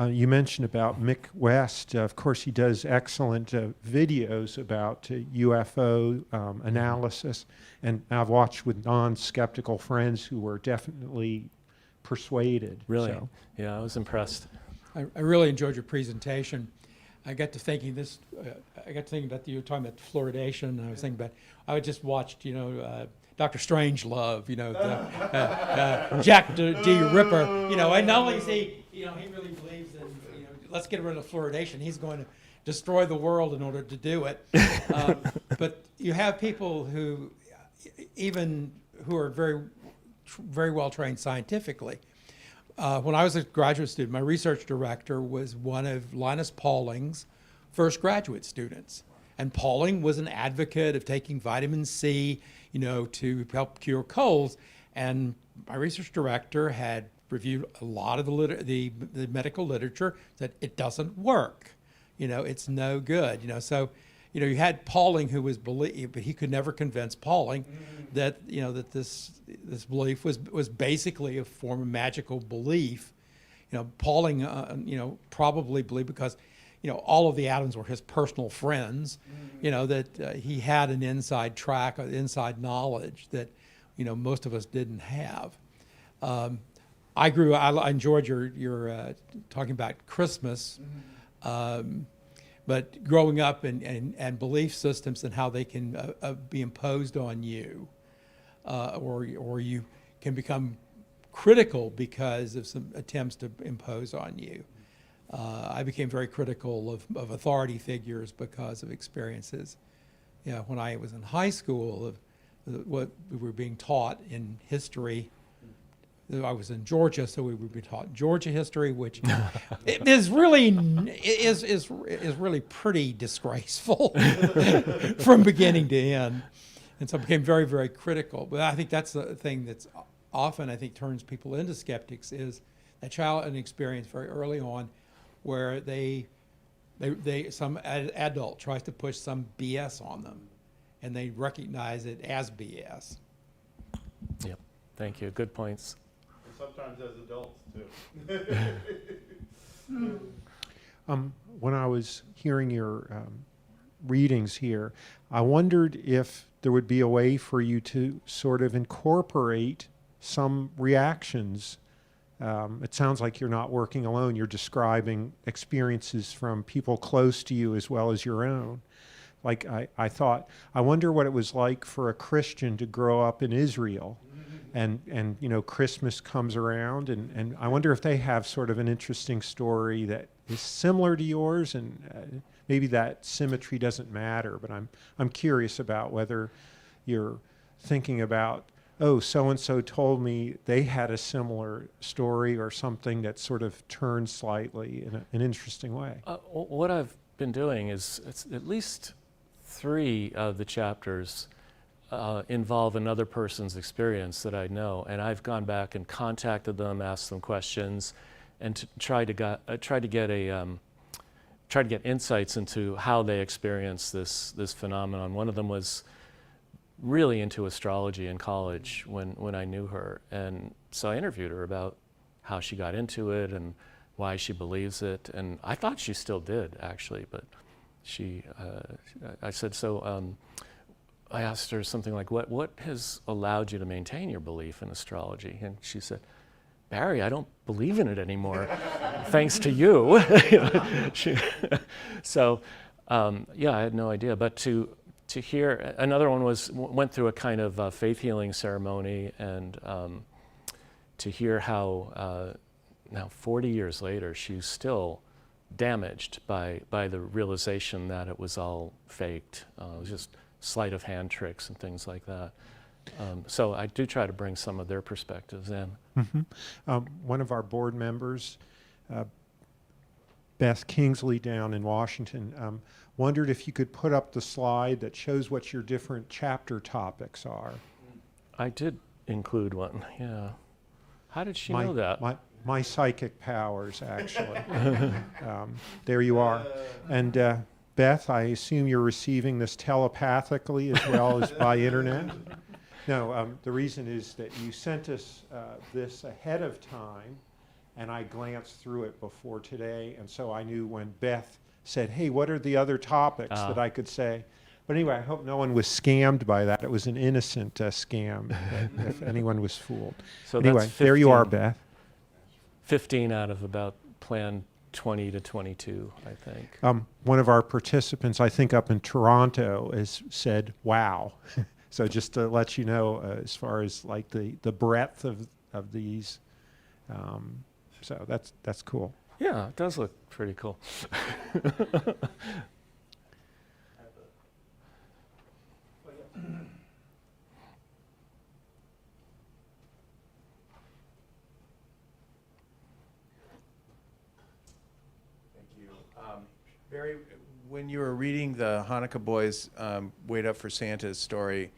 You mentioned about Mick West. Of course, he does excellent videos about UFO analysis, and I've watched with non-skeptical friends who were definitely persuaded. Really? So. Yeah, I was impressed. I really enjoyed your presentation. I got to thinking this. I got to thinking about you were talking about fluoridation. And I was thinking about. I just watched, Dr. Strangelove. Jack D. Ripper. And not only is he really believes in, let's get rid of fluoridation. He's going to destroy the world in order to do it. But you have people who are very, very well trained scientifically. When I was a graduate student, my research director was one of Linus Pauling's first graduate students. And Pauling was an advocate of taking vitamin C, to help cure colds. And my research director had reviewed a lot of the medical literature, said it doesn't work. It's no good. So, you had Pauling who was but he could never convince Pauling that that this belief was basically a form of magical belief. Pauling probably believed because all of the atoms were his personal friends. That he had an inside track, inside knowledge that most of us didn't have. I enjoyed your talking about Christmas. But growing up and belief systems and how they can be imposed on you, or you can become critical because of some attempts to impose on you. I became very critical of authority figures because of experiences. When I was in high school, of what we were being taught in history. I was in Georgia, so we would be taught Georgia history, which is really pretty disgraceful from beginning to end. And so I became very, very critical. But I think that's the thing that's often, turns people into skeptics is that child and experience very early on where some adult tries to push some BS on them, and they recognize it as BS. Yep. Thank you. Good points. Sometimes as adults too. When I was hearing your readings here, I wondered if there would be a way for you to sort of incorporate some reactions. It sounds like you're not working alone. You're describing experiences from people close to you as well as your own. Like I thought, I wonder what it was like for a Christian to grow up in Israel. And Christmas comes around, and I wonder if they have sort of an interesting story that is similar to yours, and maybe that symmetry doesn't matter. But I'm curious about whether you're thinking about, oh, so and so told me they had a similar story or something that sort of turned slightly in an interesting way. What I've been doing is it's at least 3 of the chapters involve another person's experience that I know, and I've gone back and contacted them, asked them questions, and tried to get insights into how they experienced this phenomenon. One of them was really into astrology in college when I knew her, and so I interviewed her about how she got into it and why she believes it, and I thought she still did actually, but I said so. I asked her something like, what has allowed you to maintain your belief in astrology? And she said, Barry, I don't believe in it anymore, thanks to you. So, I had no idea. But to hear, another one went through a kind of faith healing ceremony, and to hear how now 40 years later, she's still damaged by the realization that it was all faked. It was just sleight of hand tricks and things like that. So I do try to bring some of their perspectives in. Mm-hmm. One of our board members, Beth Kingsley down in Washington, wondered if you could put up the slide that shows what your different chapter topics are. I did include one, yeah. How did she know that? My psychic powers, actually. There you are. And Beth, I assume you're receiving this telepathically as well as by internet? No, the reason is that you sent us this ahead of time, and I glanced through it before today, and so I knew when Beth said, hey, what are the other topics that I could say? But anyway, I hope no one was scammed by that. It was an innocent scam, if anyone was fooled. So anyway, that's there you are, 15. Beth. 15 out of about planned 20 to 22, I think. One of our participants, I think up in Toronto, has said, wow. So just to let you know, as far as like the breadth of these, so that's cool. Yeah, it does look pretty cool. Barry, when you were reading the Hanukkah Boys Wait Up for Santa's story,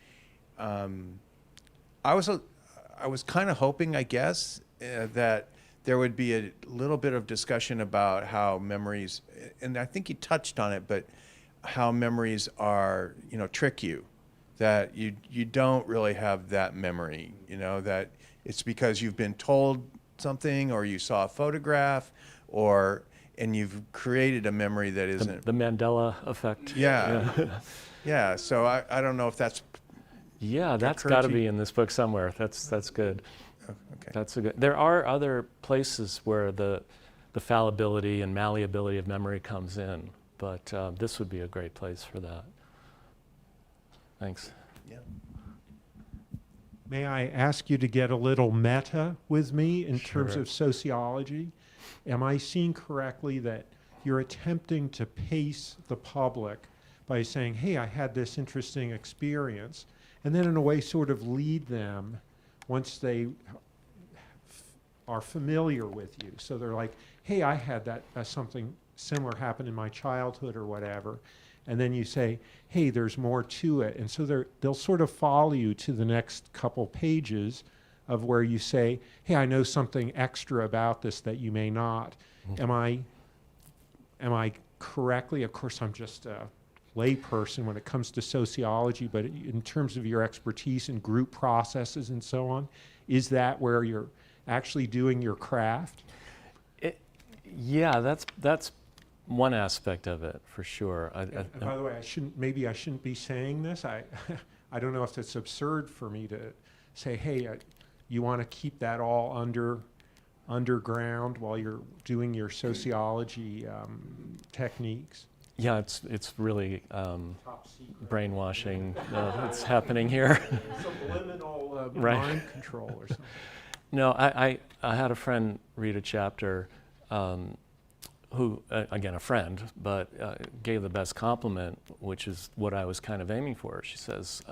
I was kind of hoping, I guess, that there would be a little bit of discussion about how memories, and I think you touched on it, but how memories are, trick you, that you don't really have that memory, that it's because you've been told something or you saw a photograph and you've created a memory that isn't. The Mandela effect. Yeah. Yeah. So I don't know if that's. Yeah, that's got to be in this book somewhere. That's good. Okay. That's a good. There are other places where the fallibility and malleability of memory comes in, but this would be a great place for that. Thanks. Yeah. May I ask you to get a little meta with me in terms Sure. of sociology? Am I seeing correctly that you're attempting to pace the public by saying, hey, I had this interesting experience, and then in a way sort of lead them once they are familiar with you? So they're like, hey, I had that something similar happen in my childhood or whatever. And then you say, hey, there's more to it. And so they'll sort of follow you to the next couple pages of where you say, hey, I know something extra about this that you may not. Am I correctly? Of course, I'm just a layperson when it comes to sociology, but in terms of your expertise in group processes and so on, is that where you're actually doing your craft? Yeah, that's one aspect of it for sure. And by the way, maybe I shouldn't be saying this. I don't know if it's absurd for me to say, hey, you want to keep that all underground while you're doing your sociology techniques. Yeah, it's really Top secret. brainwashing that's happening here. Subliminal Right. mind control or something. No, I had a friend read a chapter who, again, a friend, but gave the best compliment, which is what I was kind of aiming for. She says,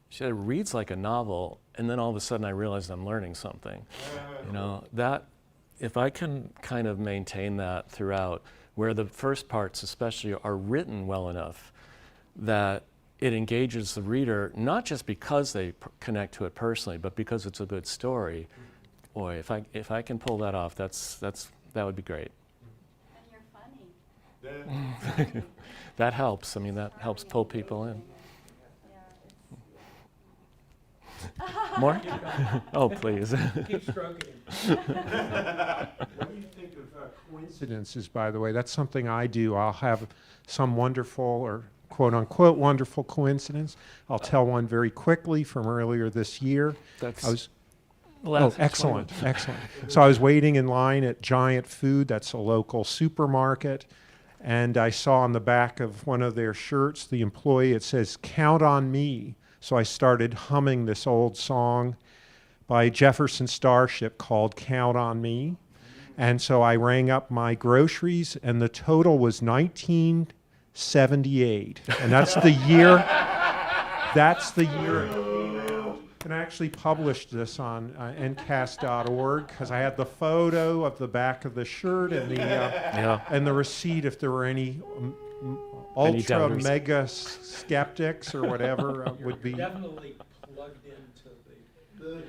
she said, it reads like a novel, and then all of a sudden I realized I'm learning something. That if I can kind of maintain that throughout, where the first parts especially are written well enough that it engages the reader, not just because they connect to it personally, but because it's a good story. Boy, if I can pull that off, that would be great. And you're funny. That helps. I mean, that helps pull people in. More? Oh, please. Keep stroking him. What do you think of coincidences, by the way? That's something I do. I'll have some wonderful or quote-unquote wonderful coincidence. I'll tell one very quickly from earlier this year. Excellent. So I was waiting in line at Giant Food, that's a local supermarket, and I saw on the back of one of their shirts, the employee, it says, "Count on me." So I started humming this old song by Jefferson Starship called "Count on Me." And so I rang up my groceries, and the total was $19.78. And that's the year it came out. And I actually published this on NCAS.org because I had the photo of the back of the shirt and the and the receipt if there were any Any ultra doubters? mega skeptics or whatever would be. Definitely plugged into the.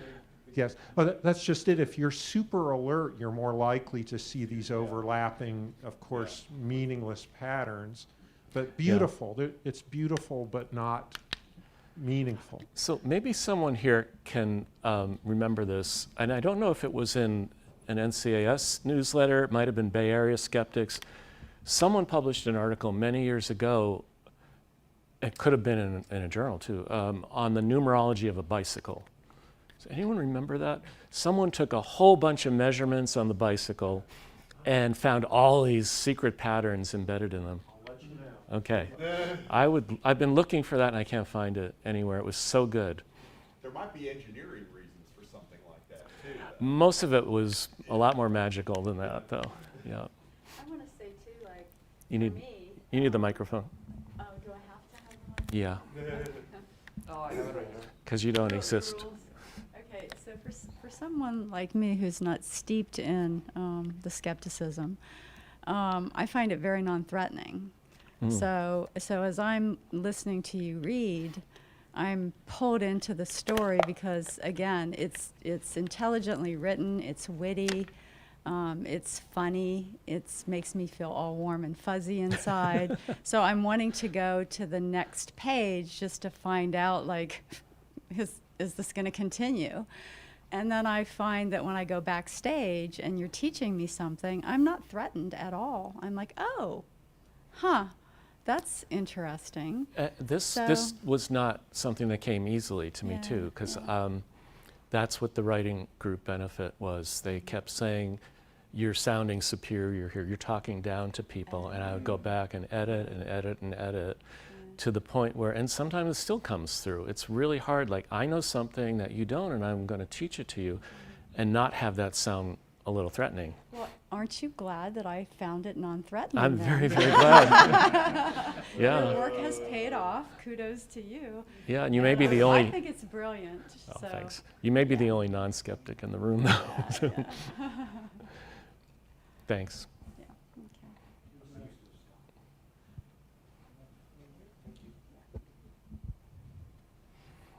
Yes, well, that's just it. If you're super alert, you're more likely to see these overlapping, of course, meaningless patterns. But beautiful. It's beautiful, but not meaningful. So maybe someone here can remember this, and I don't know if it was in an NCAS newsletter, it might have been Bay Area Skeptics. Someone published an article many years ago, it could have been in a journal too, on the numerology of a bicycle. Does anyone remember that? Someone took a whole bunch of measurements on the bicycle and found all these secret patterns embedded in them. I'll let you know. Okay. I've been looking for that and I can't find it anywhere. It was so good. There might be engineering reasons for something like that too. Most of it was a lot more magical than that, though. Yeah. I want to say too, like, You for need me, you need the microphone. oh, do I have to have one? Yeah, Oh, I have it right here. because you don't exist. Okay, so for someone like me who's not steeped in the skepticism, I find it very non-threatening. So as I'm listening to you read, I'm pulled into the story because, again, it's intelligently written, it's witty, it's funny, it makes me feel all warm and fuzzy inside. So I'm wanting to go to the next page just to find out, like, is this going to continue? And then I find that when I go backstage and you're teaching me something, I'm not threatened at all. I'm like, oh, huh. That's interesting. This was not something that came easily to me Yeah, too, because that's what the writing group benefit was. They kept saying, "You're sounding superior here. You're talking down to people," and I would go back and edit and edit and edit to the point where, and sometimes it still comes through. It's really hard. Like, I know something that you don't, and I'm going to teach it to you, and not have that sound a little threatening. Well, aren't you glad that I found it non-threatening? I'm then? very, very glad. Your Yeah, work has paid off. Kudos to you. yeah, and you may be the I only. think it's brilliant. Oh, so. thanks. You may be the only non-skeptic in the room, though. Yeah. Thanks. Yeah, okay.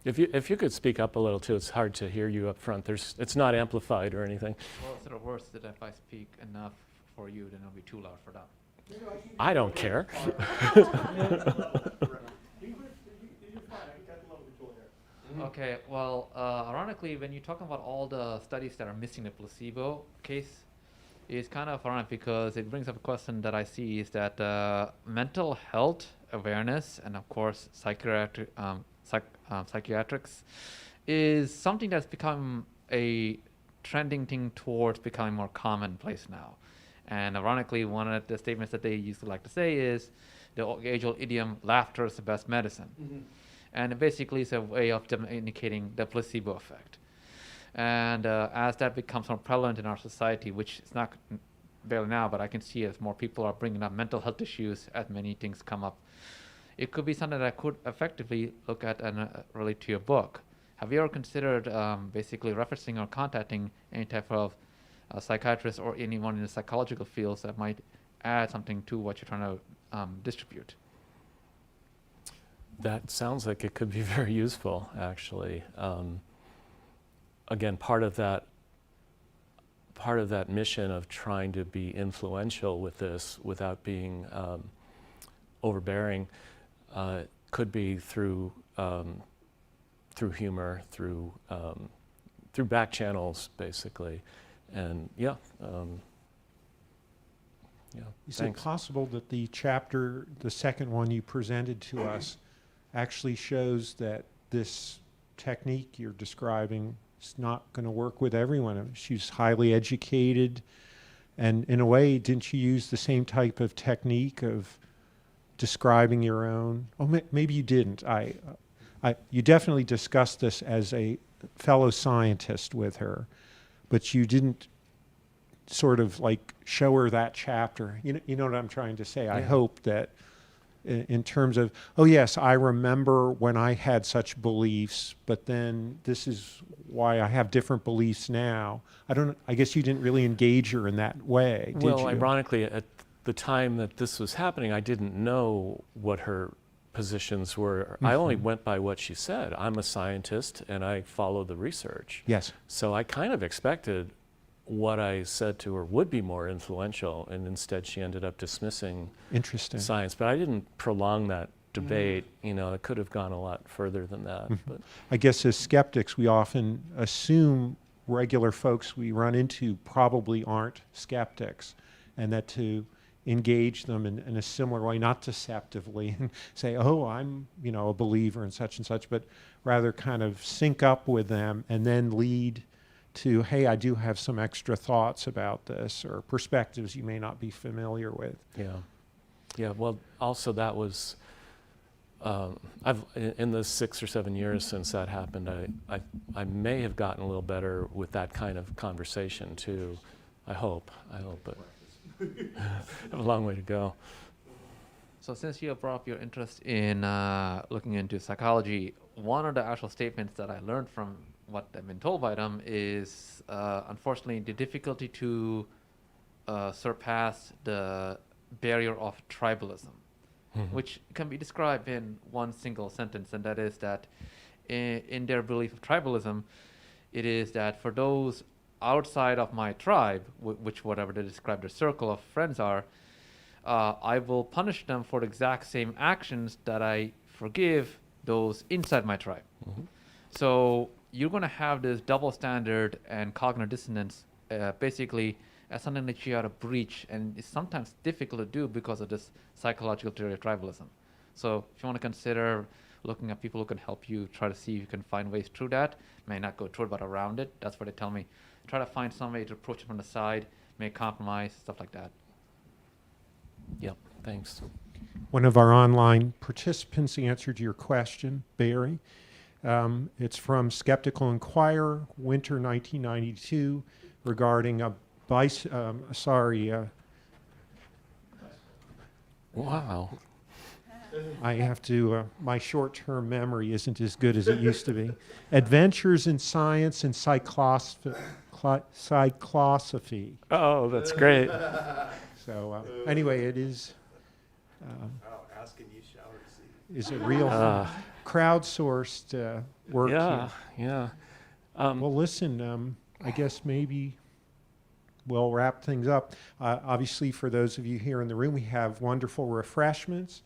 If you could speak up a little too, it's hard to hear you up front. It's not amplified or anything. Well, it's sort of worse that if I speak enough for you, then it'll be too loud for them. I don't care. Okay, well, ironically, when you're talking about all the studies that are missing the placebo case, it's kind of ironic because it brings up a question that I see is that mental health awareness and, of course, psychiatrics is something that's become a trending thing towards becoming more commonplace now. And ironically, one of the statements that they used to like to say is the age-old idiom, laughter is the best medicine. Mm-hmm. And it basically is a way of indicating the placebo effect. And as that becomes more prevalent in our society, which is not barely now, but I can see as more people are bringing up mental health issues as many things come up, it could be something that I could effectively look at and relate to your book. Have you ever considered basically referencing or contacting any type of psychiatrist or anyone in the psychological fields that might add something to what you're trying to distribute? That sounds like it could be very useful, actually. Again, part of that mission of trying to be influential with this without being overbearing could be through humor, through back channels, basically, and yeah. Is Thanks. it possible that the chapter, the second one you presented to us, actually shows that this technique you're describing is not going to work with everyone? She's highly educated, and in a way, didn't you use the same type of technique of describing your own? Oh, maybe you didn't. You definitely discussed this as a fellow scientist with her, but you didn't sort of like show her that chapter. You know what I'm trying to say? Yeah. I hope that in terms of, oh yes, I remember when I had such beliefs, but then this is why I have different beliefs now. I guess you didn't really engage her in that way, did you? Well, ironically, at the time that this was happening, I didn't know what her positions were. I only went by what she said. I'm a scientist and I follow the research. Yes. So I kind of expected what I said to her would be more influential, and instead she ended up dismissing Interesting. science. But I didn't prolong that debate. You know, it could have gone a lot further than that. But I guess as skeptics, we often assume regular folks we run into probably aren't skeptics, and that to engage them in a similar way, not deceptively, and say, oh, I'm, you know, a believer in such and such, but rather kind of sync up with them and then lead to, hey, I do have some extra thoughts about this, or perspectives you may not be familiar with. yeah. Well, also that was, in the 6 or 7 years since that happened, I may have gotten a little better with that kind of conversation too. I hope, but I have a long way to go. So since you have brought up your interest in looking into psychology, one of the actual statements that I learned from what I've been told by them is, unfortunately, the difficulty to surpass the barrier of tribalism, which can be described in one single sentence, and that is that in their belief of tribalism, it is that for those outside of my tribe, which whatever they describe their circle of friends are, I will punish them for the exact same actions that I forgive those inside my tribe. So you're going to have this double standard and cognitive dissonance basically as something that you have to breach, and it's sometimes difficult to do because of this psychological theory of tribalism. So if you want to consider looking at people who can help you, try to see if you can find ways through that. May not go through it, but around it. That's what they tell me. Try to find some way to approach it from the side, make compromise, stuff like that. Yep, thanks. One of our online participants answered your question, Barry. It's from Skeptical Inquirer, winter 1992, regarding a Wow. I have to, my short-term memory isn't as good as it used to be. Adventures in Science and Cyclosophy. Oh, that's great. So anyway, it is, Ask and you shall receive. is a real crowdsourced work Yeah, here. yeah. Well, listen, I guess maybe we'll wrap things up. Obviously, for those of you here in the room, we have wonderful refreshments.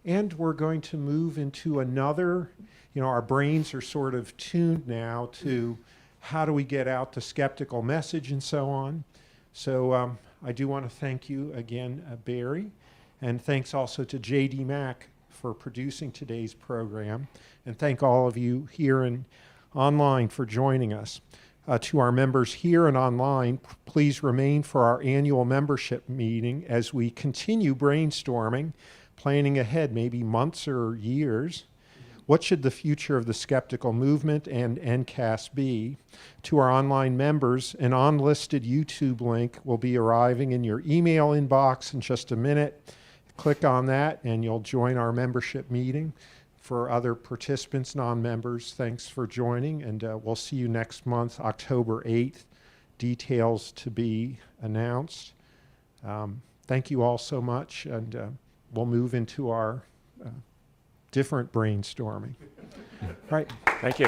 And we're going to move into another, you know, our brains are sort of tuned now to how do we get out the skeptical message and so on. So I do want to thank you again, Barry. And thanks also to J.D. Mack for producing today's program. And thank all of you here and online for joining us. To our members here and online, please remain for our annual membership meeting as we continue brainstorming, planning ahead, maybe months or years. What should the future of the skeptical movement and NCAS be? To our online members, an unlisted YouTube link will be arriving in your email inbox in just a minute. Click on that and you'll join our membership meeting. For other participants, non-members, thanks for joining, and we'll see you next month, October 8th. Details to be announced. Thank you all so much, and we'll move into our different brainstorming. Right. Thank you.